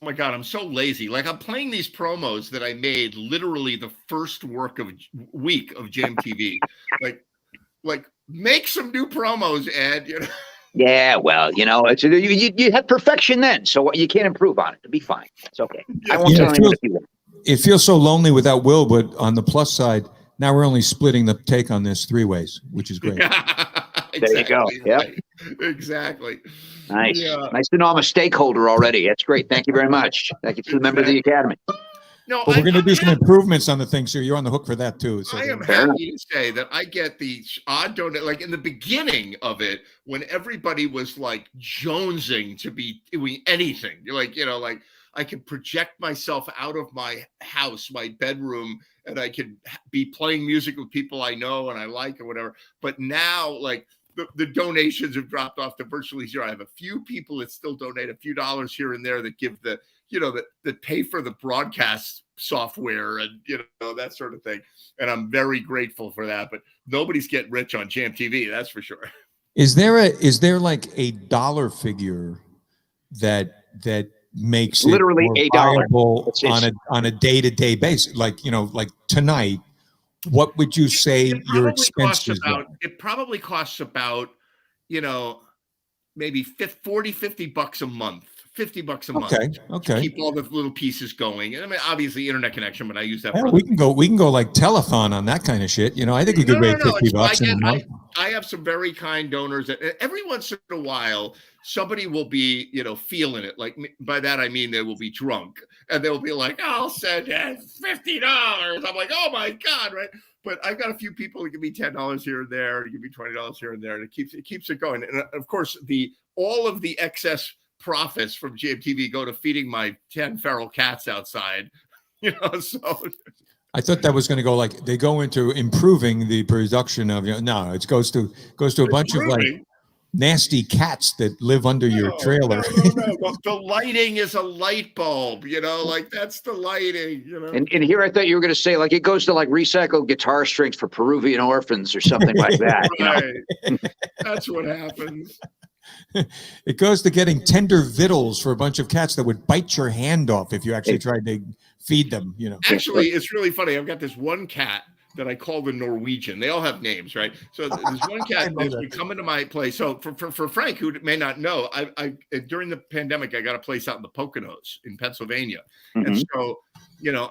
Oh my God, I'm so lazy. Like I'm playing these promos that I made literally the first week of JMTV. like make some new promos, Ed. Yeah, well, it's you had perfection then, so you can't improve on it. It'll be fine. It's okay. I won't tell anyone if you will. It feels so lonely without Will, but on the plus side, now we're only splitting the take on this 3 ways, which is great. There you go. Yep. Right. Exactly. Nice. Yeah. Nice to know I'm a stakeholder already. That's great. Thank you very much. Thank you to the member of the Academy. No, But we're going to do some I'm improvements on the thing, so you're on the hook for that too. So I am Fair happy to say that I get the odd donate. Like in the beginning of it, when everybody was like jonesing to be doing anything, you're like, like I could project myself out of my house, my bedroom, and I could be playing music with people I know and I like or whatever. But now, like the donations have dropped off to virtually zero. I have a few people that still donate a few dollars here and there that give that pay for the broadcast software and that sort of thing. And I'm very grateful for that. But nobody's getting rich on Jam TV, that's for sure. is there like a dollar figure that makes It's literally it $1 viable on a day-to-day basis? Like like tonight, what would you say your expenses are? It probably costs about, maybe $50 a month. $50 a month. Okay. To keep all the little pieces going. And I mean, obviously internet connection, but I use that. Yeah, we can go like telethon on that kind of shit. I think we could raise $50 in a month. I have some very kind donors that every once in a while somebody will be, feeling it. Like by that I mean they will be drunk and they'll be like, I'll send $50. I'm like, oh my God, right? But I've got a few people that give me $10 here and there, give me $20 here and there, and it keeps it going. And of course, all of the excess profits from GMTV go to feeding my 10 feral cats outside. So I thought that was going to go like they go into improving the production of no, it goes to a bunch of like nasty cats that live under your trailer. No. The lighting is a light bulb, like that's the lighting, And here I thought you were going to say like it goes to like recycled guitar strings for Peruvian orphans or something like that. Right. That's what happens. It goes to getting tender victuals for a bunch of cats that would bite your hand off if you actually tried to feed them, Actually, it's really funny. I've got this one cat that I call the Norwegian. They all have names, right? So there's one cat that's been coming to my place. So for Frank, who may not know, I during the pandemic, I got a place out in the Poconos in Pennsylvania. Mm-hmm. And so,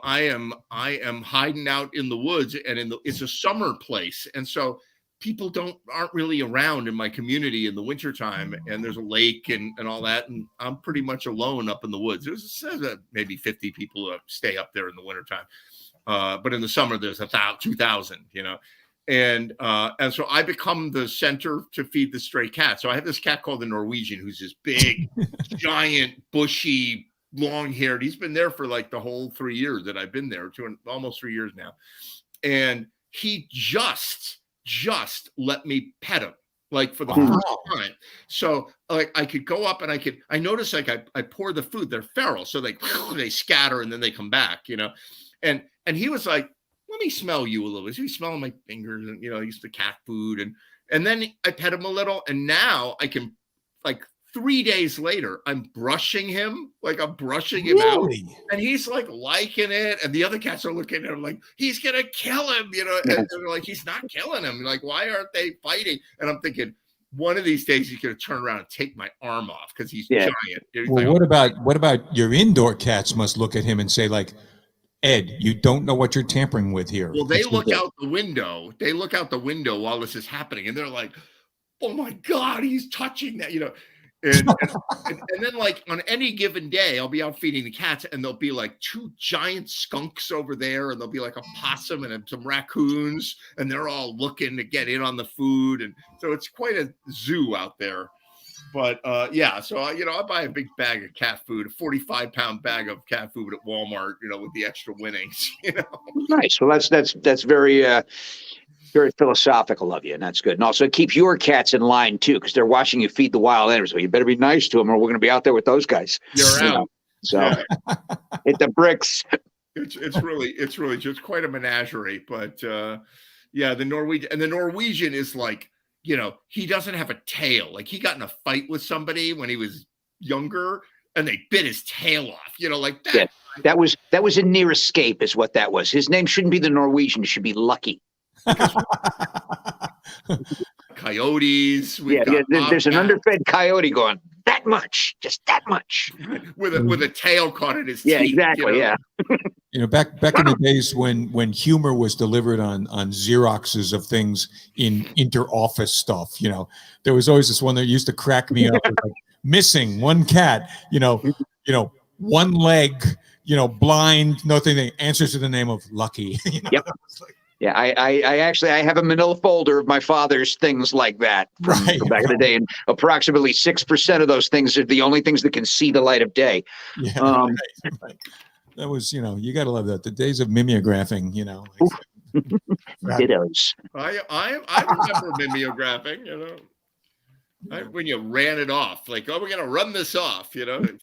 I am hiding out in the woods and it's a summer place. And so people aren't really around in my community in the wintertime, and there's a lake and all that, and I'm pretty much alone up in the woods. There's maybe 50 people who stay up there in the wintertime. But in the summer, there's 2,000, and so I become the center to feed the stray cat. So I have this cat called the Norwegian, who's this big, giant, bushy, long-haired. He's been there for like the whole 3 years that I've been there, almost 3 years now. And he just let me pet him like for the first time. So like I could go up and I notice like I pour the food, they're feral. So they scatter and then they come back, and he was like, let me smell you a little bit. So he's smelling my fingers and, he's the cat food. And then I pet him a little, and now I can, like 3 days later, I'm brushing him out, and he's like liking it. And the other cats are looking at him like, he's going to kill him, and they're like, he's not killing him. Like, why aren't they fighting? And I'm thinking, one of these days he's going to turn around and take my arm off because he's giant. He's well, like, what about your indoor cats must look at him and say like, Ed, you don't know what you're tampering with here. Well, they look out the window. They look out the window while this is happening, and they're like, oh my God, he's touching that, And then like on any given day, I'll be out feeding the cats and there'll be like 2 giant skunks over there, and there'll be like a possum and some raccoons, and they're all looking to get in on the food. And so it's quite a zoo out there. But so I buy a big bag of cat food, a 45-pound bag of cat food at Walmart, with the extra winnings. Nice. Well, that's very very philosophical of you, and that's good. And also keep your cats in line too, because they're watching you feed the wild animals. So you better be nice to them, or we're going to be out there with those guys. You're out. So hit the bricks. It's really just quite a menagerie. But the Norwegian is like, he doesn't have a tail. Like he got in a fight with somebody when he was younger, and they bit his tail off. Like that. Yeah, that was a near escape, is what that was. His name shouldn't be the Norwegian; it should be Lucky. Coyotes. There's an underfed coyote going that much, just that much, with a tail caught in his teeth. Yeah, exactly. Yeah. You know, back in the days when humor was delivered on Xeroxes of things in inter-office stuff, you know, there was always this one that used to crack me up. Like, missing one cat, one leg, blind, nothing. Answers to the name of Lucky. Yep. Yeah, I actually have a manila folder of my father's things like that from back in the day, and approximately 6% of those things are the only things that can see the light of day. Yeah, right. That was, you got to love that. The days of mimeographing, Dittos. I remember mimeographing, when you ran it off, like, oh, we're gonna run this off, and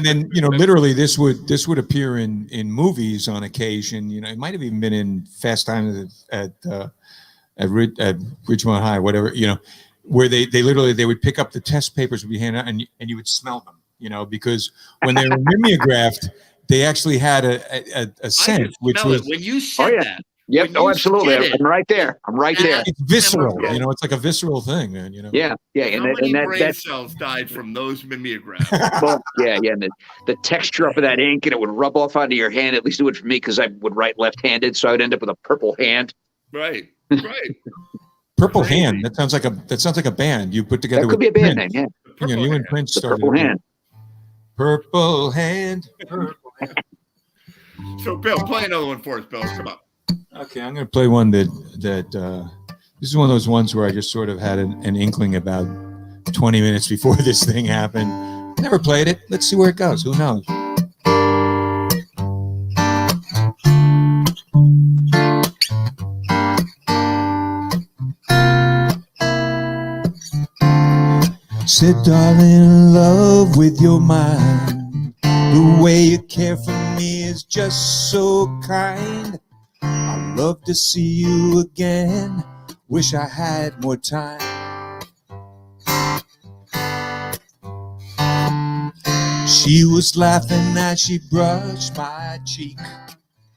then literally this would appear in movies on occasion. It might have even been in Fast Times at Ridgemont High, whatever, where they literally would pick up the test papers, would be handed out, and you would smell them, because when they were mimeographed, they actually had a scent, which was when you said that. Yep. Oh, absolutely. I'm right there. It's visceral. It's like a visceral thing, man. Yeah. Yeah. How many brain cells died from those mimeographs? Well, yeah. And the texture up of that ink, and it would rub off onto your hand. At least it would for me, because I would write left-handed, so I would end up with a purple hand. Right. Purple Hand. That sounds like a band you put together. That could be a band name. Yeah. You and Prince started. Purple Hand. Purple Hand. So, Bill, play another one for us, Bill. Come on. Okay, I'm going to play one that this is one of those ones where I just sort of had an inkling about 20 minutes before this thing happened. Never played it. Let's see where it goes. Who knows? Said, darling, in love with your mind. The way you care for me is just so kind. I'd love to see you again. Wish I had more time. She was laughing as she brushed my cheek.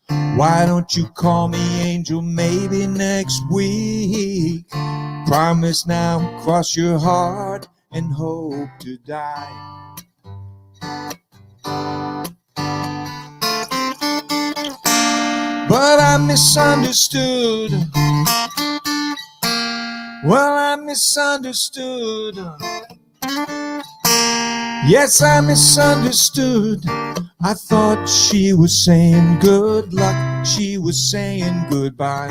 Why don't you call me angel maybe next week? Promise now, cross your heart and hope to die. But I misunderstood. Well, I misunderstood. Yes, I misunderstood. I thought she was saying good luck. She was saying goodbye.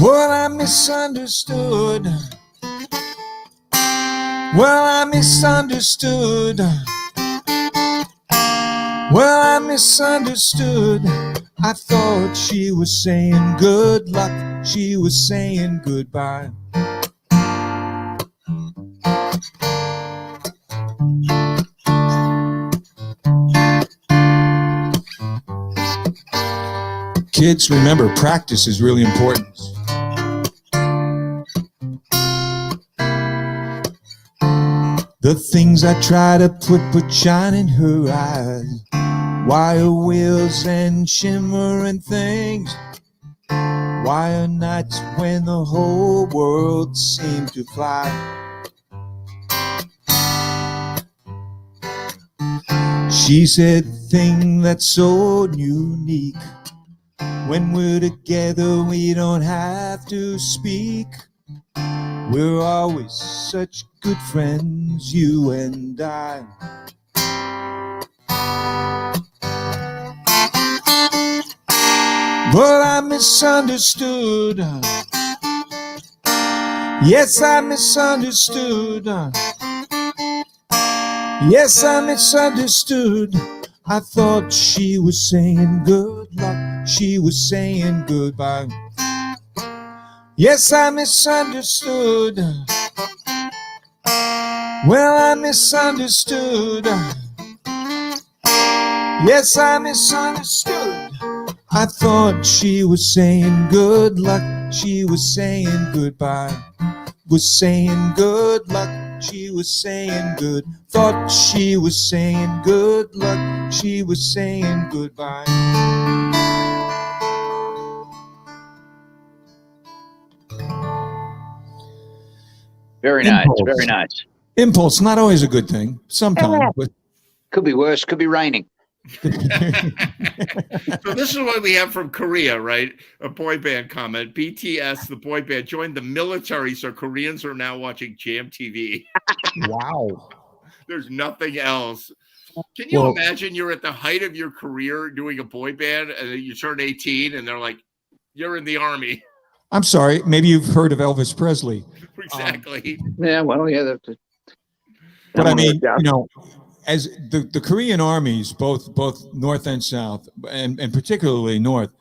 Well, I misunderstood. Well, I misunderstood. Well, I misunderstood. I thought she was saying good luck. She was saying goodbye. Kids, remember, practice is really important. The things I try to put shine in her eyes. Wire wheels and shimmering things. Wire nights when the whole world seemed to fly. She said, thing that's so unique. When we're together, we don't have to speak. We're always such good friends, you and I. But I misunderstood. Yes, I misunderstood. Yes, I misunderstood. I thought she was saying good luck. She was saying goodbye. Yes, I misunderstood. Well, I misunderstood. Yes, I misunderstood. I thought she was saying good luck. She was saying goodbye. Was saying good luck. She was saying good. Thought she was saying good luck. She was saying goodbye. Very nice. Very nice. Impulse, not always a good thing. Sometimes, but Could be worse. Could be raining. So this is what we have from Korea, right? A boy band comment. BTS, the boy band, joined the military, so Koreans are now watching Jam TV. Wow. There's nothing else. Can you imagine you're at the height of your career doing a boy band and then you turn 18 and they're like, you're in the army. I'm sorry. Maybe you've heard of Elvis Presley. Exactly. Yeah, well, yeah. But I mean, you know, as the Korean armies, both North and South, and particularly North,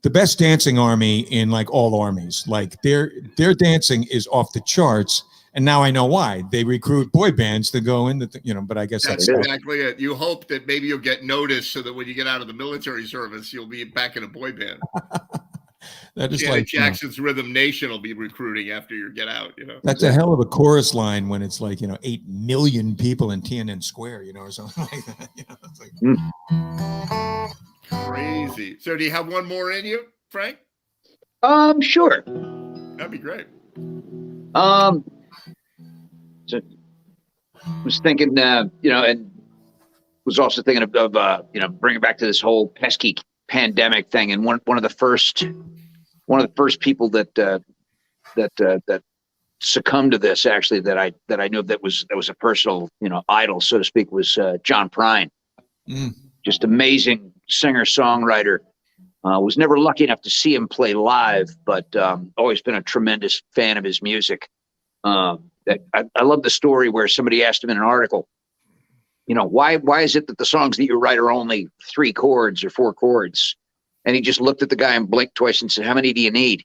the best dancing army in like all armies. Like their dancing is off the charts. And now I know why. They recruit boy bands to go into, but I guess that's exactly it. You hope that maybe you'll get noticed so that when you get out of the military service, you'll be back in a boy band. That is Janet like Jackson's Rhythm Nation will be recruiting after you get out, That's a hell of a chorus line when it's like, 8 million people in Tiananmen Square, or something like that. It's like, crazy. So do you have one more in you, Frank? Sure. That'd be great. So was thinking, and was also thinking of bringing back to this whole pesky pandemic thing. And one of the first people that succumbed to this, actually, that I knew that was a personal, idol, so to speak, was John Prine. Just amazing singer songwriter. Was never lucky enough to see him play live, but always been a tremendous fan of his music. I love the story where somebody asked him in an article, why is it that the songs that you write are only 3 chords or 4 chords? And he just looked at the guy and blinked twice and said, "How many do you need?"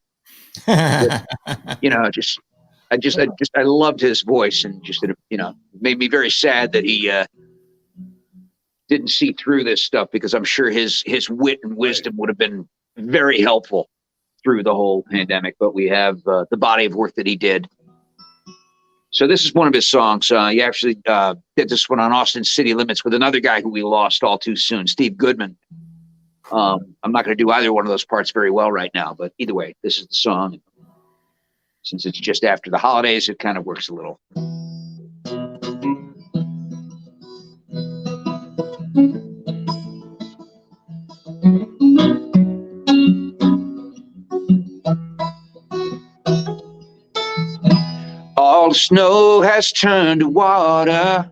I loved his voice, and just, made me very sad that he didn't see through this stuff, because I'm sure his wit and wisdom would have been very helpful through the whole pandemic. But we have the body of work that he did. So this is one of his songs. He actually did this one on Austin City Limits with another guy who we lost all too soon, Steve Goodman. I'm not going to do either one of those parts very well right now, but either way, this is the song. Since it's just after the holidays, it kind of works a little. All the snow has turned to water.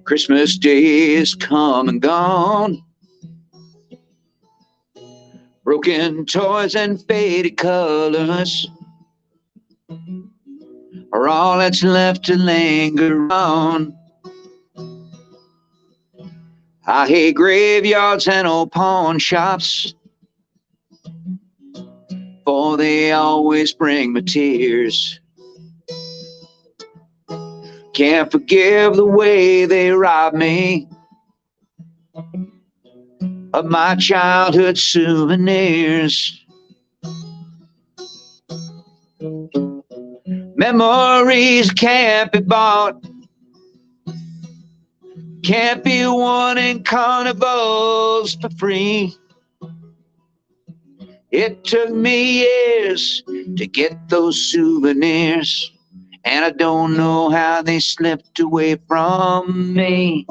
Christmas Day is come and gone. Broken toys and faded colors are all that's left to linger on. I hate graveyards and old pawn shops, for they always bring me tears. Can't forgive the way they robbed me of my childhood souvenirs. Memories can't be bought, can't be won in carnivals for free. It took me years to get those souvenirs, and I don't know how they slipped away from me.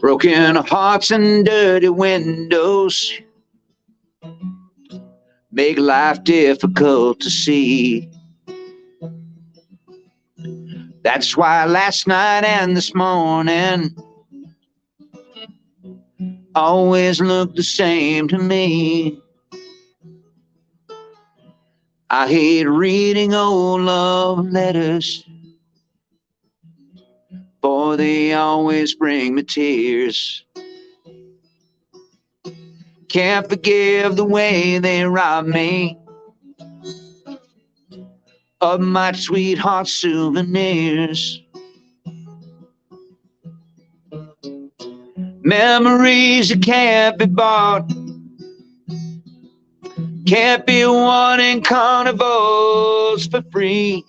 Broken hearts and dirty windows make life difficult to see. That's why last night and this morning always look the same to me. I hate reading old love letters, for they always bring me tears. Can't forgive the way they robbed me of my sweetheart souvenirs. Memories that can't be bought, can't be won in carnivals for free.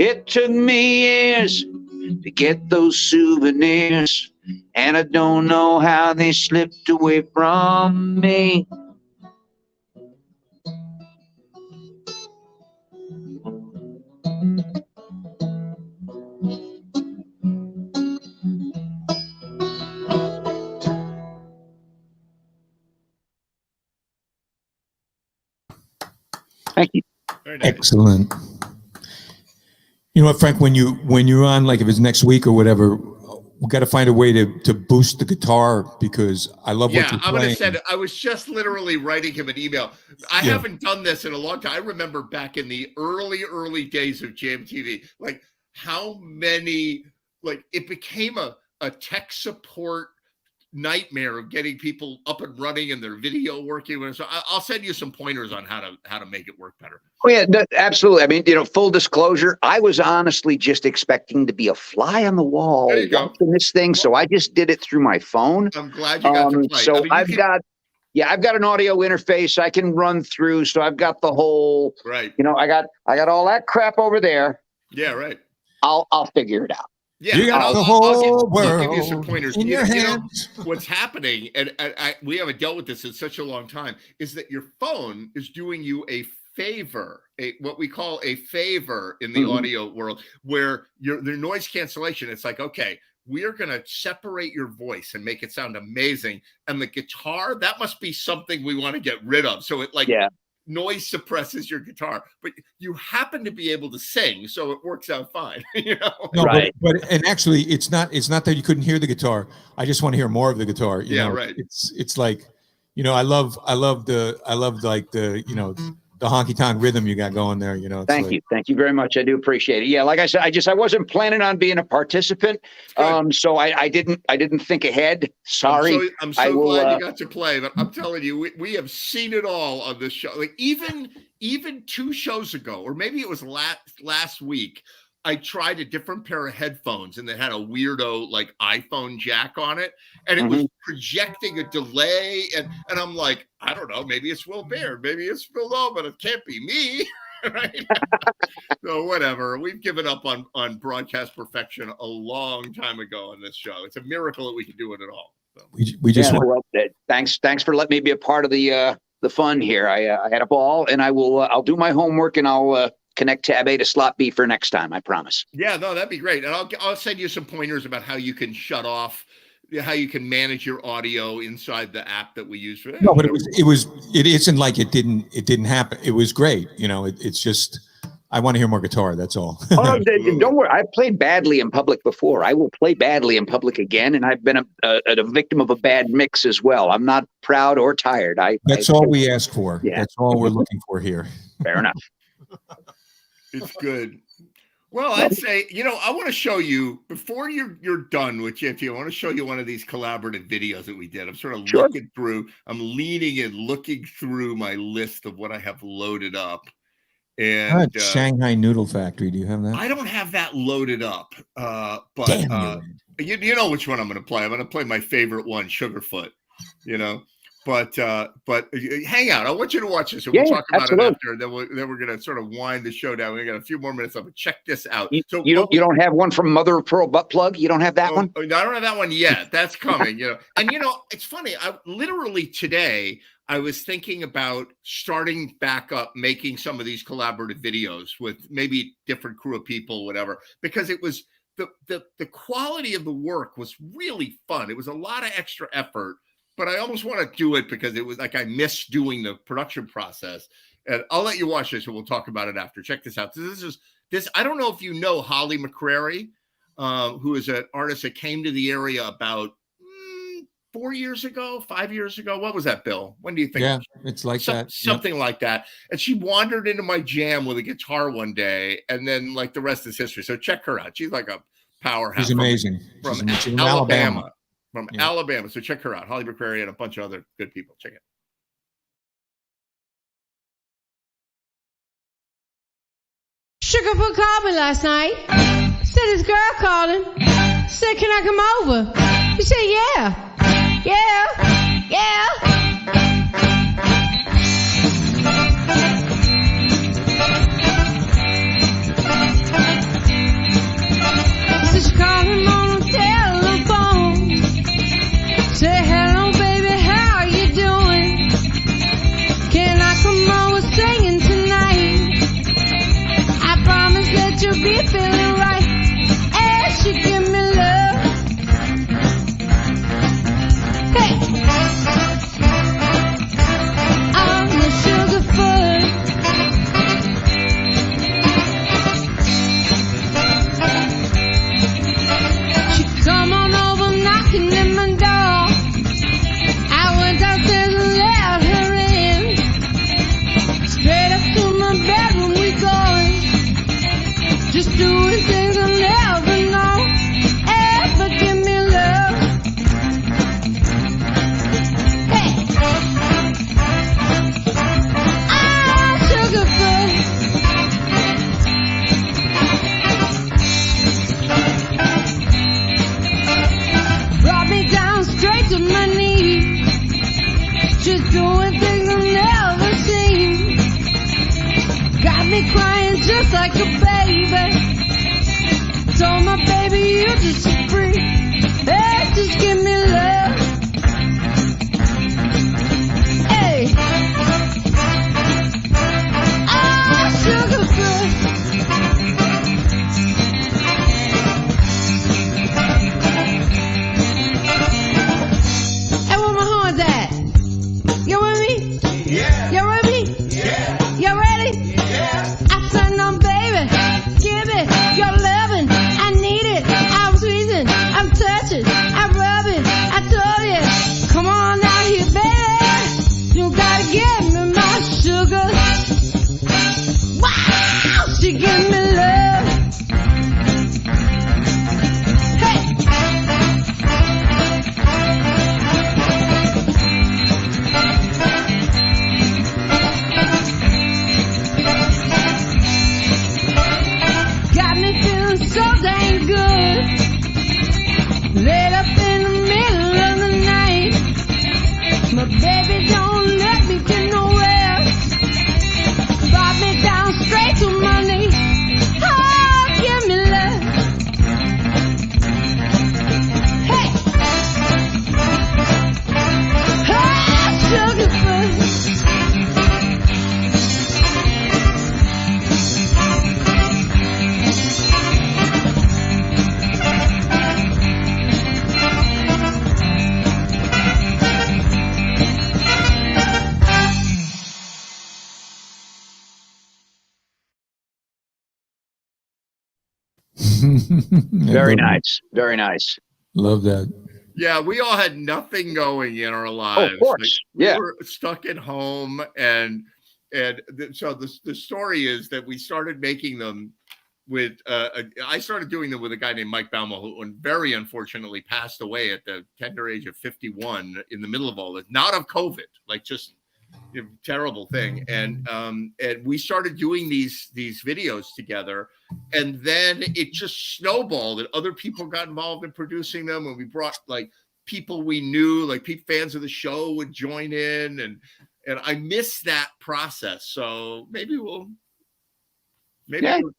It took me years to get those souvenirs, and I don't know how they slipped away from me. Thank you. Very nice. Excellent. You know what, Frank? When you're on, like if it's next week or whatever, we got to find a way to boost the guitar because I love what Yeah, you're I'm gonna playing. send it. I was just literally writing him an email. I haven't done this in a long time. I remember back in the early days of Jam TV, like how many, like it became a tech support nightmare of getting people up and running and their video working. So I'll send you some pointers on how to make it work better. Oh yeah, absolutely. I mean, full disclosure, I was honestly just expecting to be a fly on the wall There you go. watching this thing, so I just did it through my phone. I'm glad you got to play. So I mean, I've got an audio interface I can run through. So I've got the whole, right. I got all that crap over there. Yeah, right. I'll figure it out. Yeah, You got and the whole I'll give you some world pointers. in your You know, hands. what's happening, and we haven't dealt with this in such a long time, is that your phone is doing you a favor, what we call a favor in the audio world, where the noise cancellation, it's like, okay, we are going to separate your voice and make it sound amazing. And the guitar, that must be something we want to get rid of. So it noise suppresses your guitar, but you happen to be able to sing, so it works out fine. No, Right. but and actually, it's not that you couldn't hear the guitar. I just want to hear more of the guitar. You know? Right. It's like, I love like the honky tonk rhythm you got going there. It's Thank you very much. I do appreciate it. Yeah, like I said, I wasn't planning on being a participant. So I didn't think ahead. Sorry. I'm so glad you got to play, but I'm telling you, we have seen it all on this show. Like even 2 shows ago, or maybe it was last week, I tried a different pair of headphones and they had a weirdo like iPhone jack on it, and it was projecting a delay, and I'm like, I don't know, maybe it's Will Baird, maybe it's Phil Lowe, but it can't be me. Right? So whatever. We've given up on broadcast perfection a long time ago on this show. It's a miracle that we can do it at all. So. we just thanks for letting me be a part of the fun here. I had a ball, and I'll do my homework, and I'll connect tab A to slot B for next time. I promise. Yeah, no, that'd be great. And I'll send you some pointers about how you can shut off, how you can manage your audio inside the app that we use for that. No, but it isn't like it didn't happen. It was great. It's just, I want to hear more guitar. That's all. Don't worry. I've played badly in public before. I will play badly in public again, and I've been a victim of a bad mix as well. I'm not proud or tired. That's all we ask for. Yeah. That's all we're looking for here. Fair enough. It's good. Well, I'd say, I want to show you, before you're done with JT, I want to show you one of these collaborative videos that we did. I'm sort of looking through, I'm leaning and looking through my list of what I have loaded up. And Shanghai Noodle Factory. Do you have that? I don't have that loaded up. But Damn you know which one I'm going to play. I'm going to play my favorite one, Sugarfoot, But hang out. I want you to watch this, and we'll talk about it after. Then we're going to sort of wind the show down. We got a few more minutes. But check this out. You don't have one from Mother of Pearl butt plug. You don't have that one. I don't have that one yet. That's coming. And it's funny. I literally today I was thinking about starting back up making some of these collaborative videos with maybe different crew of people, whatever, because it was the quality of the work was really fun. It was a lot of extra effort. But I almost want to do it because it was like I miss doing the production process. And I'll let you watch this and we'll talk about it after. Check this out. This. I don't know if you know Holly McCrary, who is an artist that came to the area about 4 years ago, 5 years ago. What was that, Bill? When do you think? Yeah, it's like that. Something like that. And she wandered into my jam with a guitar one day, and then like the rest is history. So check her out. She's like a powerhouse. She's amazing. From She's Alabama. Alabama. So check her out. Holly McCrary and a bunch of other good people. Check it. Sugarfoot called me last night. Said his girl called him. Said, can I come over? He said, yeah. me crying just like a baby. Told my baby you just a freak. Hey, just give me love. Hey. Oh, sugar foot. Hey, where my horns at? You with me? Yeah. You with me? Yeah. You ready? Yeah. I said no, baby. Give it your loving. I need it. I'm squeezing. I'm touching. I'm rubbing. I told you. Come on out here, baby. You gotta give me my sugar. Wow! She give me love. Hey! Got me feeling so dang good. Laid up in the middle of the night. My baby don't let me get nowhere. Brought me down straight to my knees. Oh, give me love. Hey! Oh, sugar foot. Very nice. Very nice. Love that. Yeah, we all had nothing going in our Oh, lives. of course. We Yeah. were stuck at home, and so the story is that we started making them with. I started doing them with a guy named Mike Baumel, who very unfortunately passed away at the tender age of 51 in the middle of all this, not of COVID, like just a terrible thing. And we started doing these videos together, and then it just snowballed, and other people got involved in producing them, and we brought like people we knew, like fans of the show would join in, and I miss that process. So maybe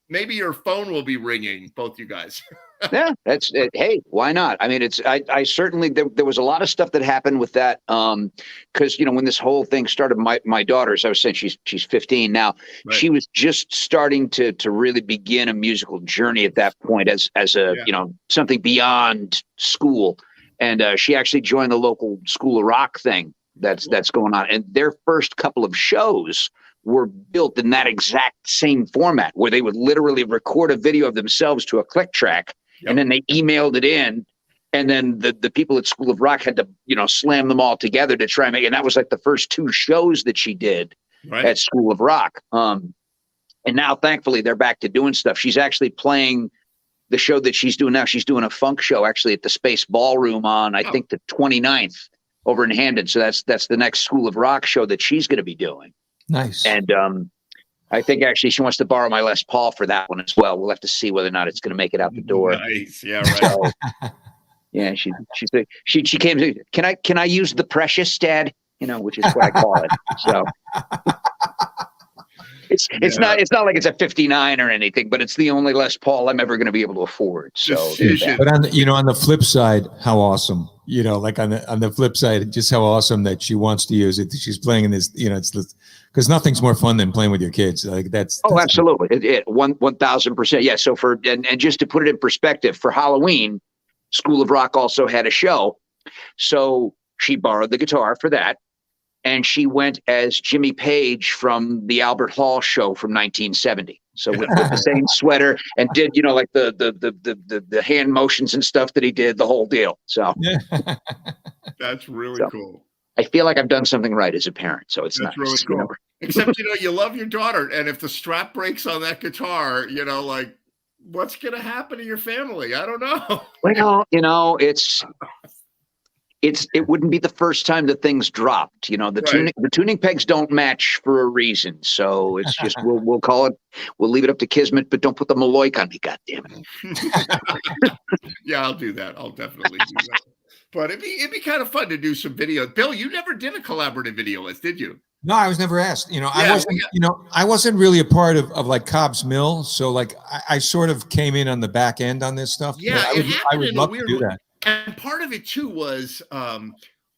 maybe your phone will be ringing, both you guys. Yeah, that's it. Hey, why not? I mean, I certainly, there was a lot of stuff that happened with that. Cause when this whole thing started, my daughter, as I was saying, she's 15 now. Right. She was just starting to really begin a musical journey at that point as a, something beyond school. And she actually joined the local School of Rock thing that's going on. And their first couple of shows were built in that exact same format, where they would literally record a video of themselves to a click track. Yep. And then they emailed it in, and then the people at School of Rock had to, slam them all together to try and make it. And that was like the first 2 shows that she did at School of Rock. And now, thankfully, they're back to doing stuff. She's actually playing the show that she's doing now. She's doing a funk show actually at the Space Ballroom on, I think, the 29th over in Hamden. So that's the next School of Rock show that she's going to be doing. Nice. And I think actually she wants to borrow my Les Paul for that one as well. We'll have to see whether or not it's going to make it out the door. Nice. Yeah, right. So, yeah, she came. Can I use the Precious, Dad? Which is what I call it. So it's not like it's a 59 or anything, but it's the only Les Paul I'm ever going to be able to afford. So, but on the flip side, how awesome. Like on the flip side, just how awesome that she wants to use it. She's playing in this, it's because nothing's more fun than playing with your kids. Like that's absolutely. 1,000%. Yeah. So and just to put it in perspective, for Halloween, School of Rock also had a show. So she borrowed the guitar for that. And she went as Jimmy Page from the Albert Hall show from 1970. So with the same sweater and did, like the hand motions and stuff that he did, the whole deal. So that's really cool. I feel like I've done something right as a parent. So it's that's nice. Really cool. Except, you love your daughter. And if the strap breaks on that guitar, like what's going to happen to your family? I don't know. Well, it wouldn't be the first time that things dropped. The tuning pegs don't match for a reason. So it's just we'll call it. We'll leave it up to Kismet, but don't put the Maloik on me. God damn it. Yeah, I'll do that. I'll definitely do that. But it'd be kind of fun to do some videos. Bill, you never did a collaborative video list, did you? No, I was never asked. You know, I Yeah, wasn't. You know, I wasn't really a part of like Cobb's Mill, so like I sort of came in on the back end on this stuff. Yeah, But I it would, happened I would in a love to weird do way. that. And part of it too was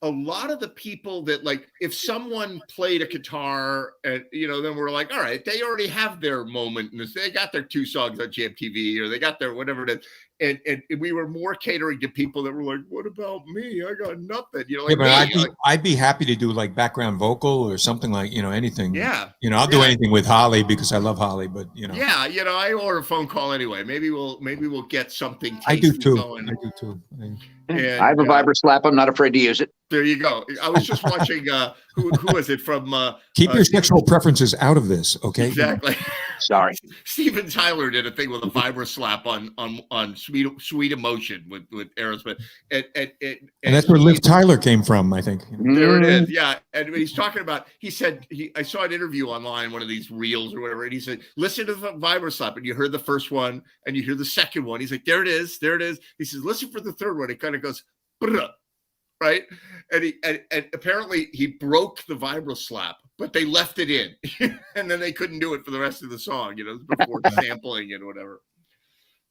a lot of the people that, like, if someone played a guitar and, you know, then we're like, all right, they already have their moment and they got their 2 songs on GMTV or they got their whatever it is. And we were more catering to people that were like, what about me? I got nothing. You know, Yeah, like but me, I'd be happy to do like background vocal or something, like, you know, anything. Yeah. You know, I'll do Yeah. anything with Holly because I love Holly, but you know. Yeah, you know, I order a phone call anyway. Maybe we'll get something. I do tasty too. going. I do too. And, I have a vibra slap. I'm not afraid to use it. There you go. I was just watching who was it from Keep your sexual preferences out of this, okay? Exactly. Sorry. Steven Tyler did a thing with a vibra slap on Sweet Emotion with Aerosmith. And that's where Liv Tyler came from, I think. There it is. Yeah. And when he's talking about, he said, I saw an interview online, one of these reels or whatever, and he said, listen to the vibra slap. And you heard the first one and you hear the second one. He's like, there it is. There it is. He says, listen for the third one. It kind of goes, right? And apparently he broke the vibra slap, but they left it in. And then they couldn't do it for the rest of the song, you know, before sampling and whatever.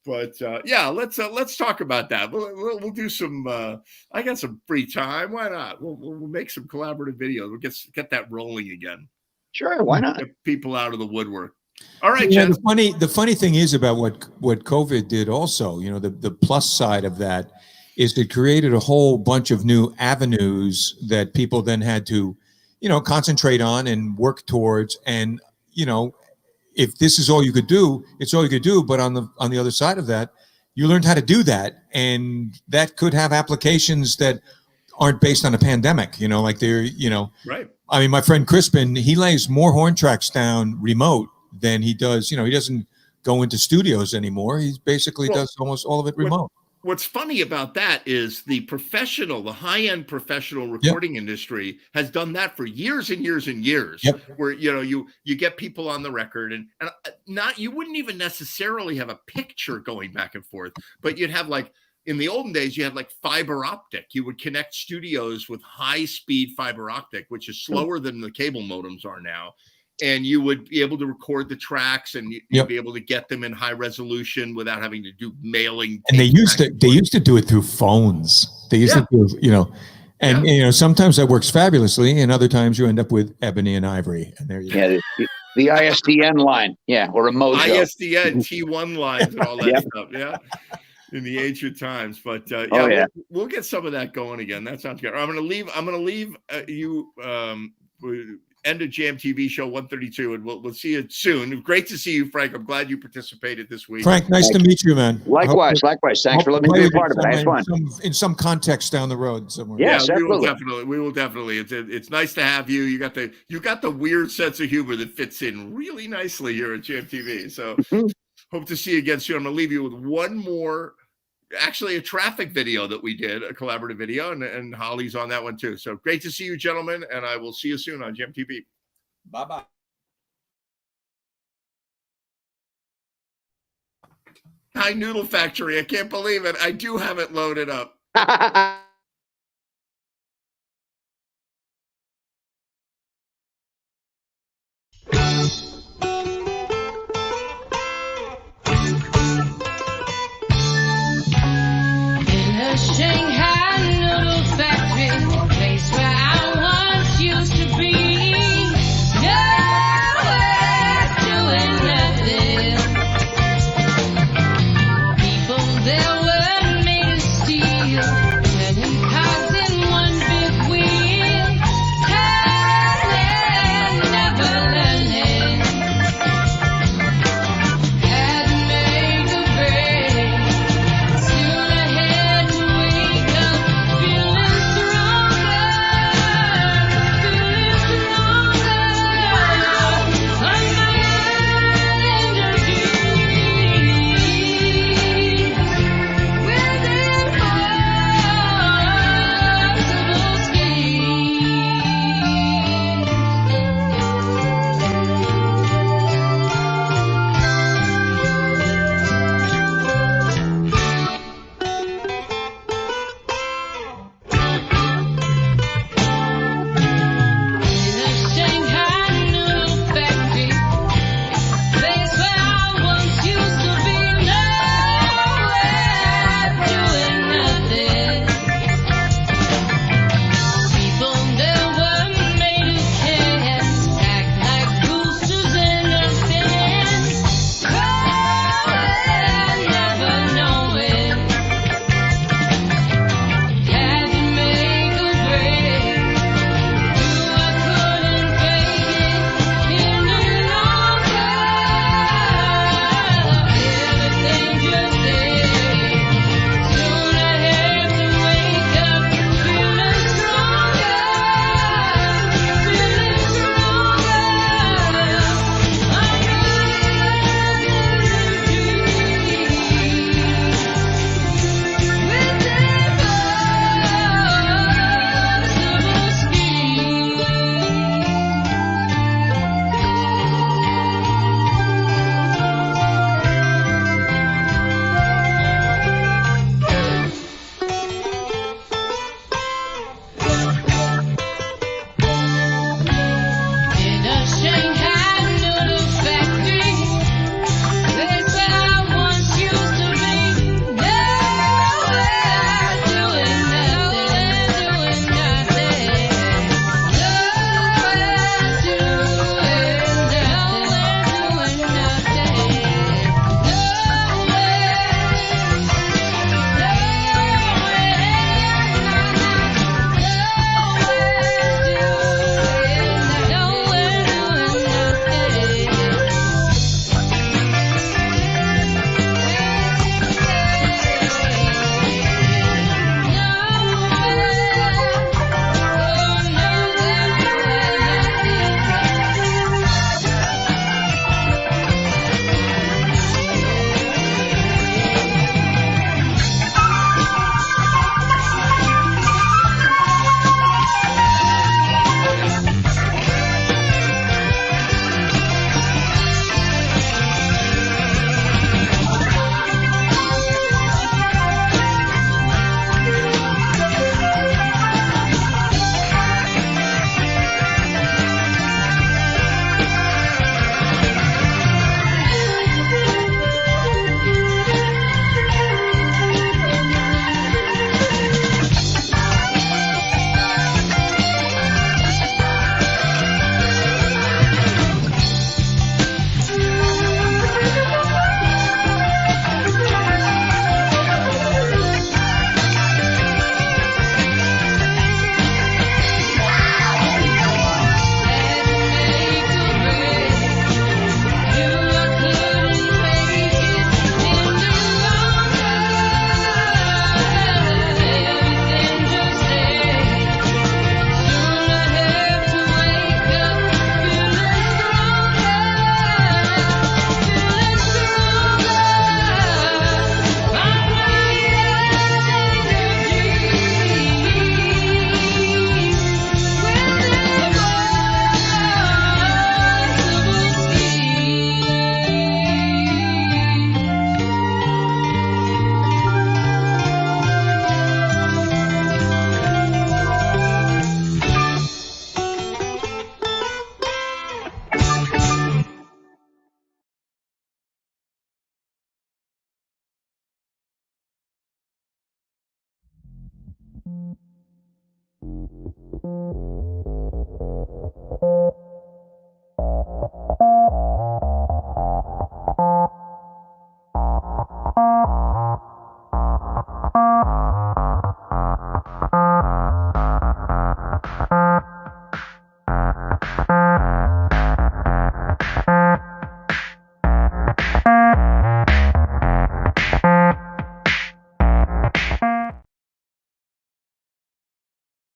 But yeah, let's talk about that. We'll do some. I got some free time. Why not? We'll make some collaborative videos. We'll get that rolling again. Sure, why not? Get people out of the woodwork. All right, Yeah, Jen. the funny thing is about what COVID did also, you know, the plus side of that is it created a whole bunch of new avenues that people then had to, you know, concentrate on and work towards. And, you know, if this is all you could do, it's all you could do. But on the other side of that, you learned how to do that. And that could have applications that aren't based on a pandemic, you know, like they're, you know, Right. I mean, my friend Crispin, he lays more horn tracks down remote than he does, you know, he doesn't go into studios anymore. He basically does almost all of it remote. What's funny about that is the high-end professional recording industry has done that for years and years and years. Yep. Where, you know, you get people on the record and not, you wouldn't even necessarily have a picture going back and forth, but you'd have, like, in the olden days, you had like fiber optic. You would connect studios with high-speed fiber optic, which is slower than the cable modems are now. And you would be able to record the tracks and you'd be able to get them in high resolution without having to do mailing. And they used to do it through phones. They used to do, you know, and you know, sometimes that works fabulously, and other times you end up with ebony and ivory. And there you go. Yeah, the ISDN line, or a Mojo. ISDN T1 lines and all that stuff. Yeah. In the ancient times, but we'll get some of that going again. That sounds good. I'm going to leave you. End of Jam TV show 132, and we'll see you soon. Great to see you, Frank. I'm glad you participated this week. Frank, nice to meet you, man. Likewise. Thanks for letting me be a part of it. It's fun. In some context down the road somewhere. Yes, we will definitely. It's nice to have you. You got the weird sense of humor that fits in really nicely here at Jam TV. So hope to see you again soon. I'm going to leave you with one more. Actually, a traffic video that we did, a collaborative video, and Holly's on that one too. So great to see you, gentlemen, and I will see you soon on Jam TV. Bye-bye. Hi, Noodle Factory. I can't believe it. I do have it loaded up. Shanghai noodle factory, place where I once used to be. Nowhere doing nothing. People there were made of steel and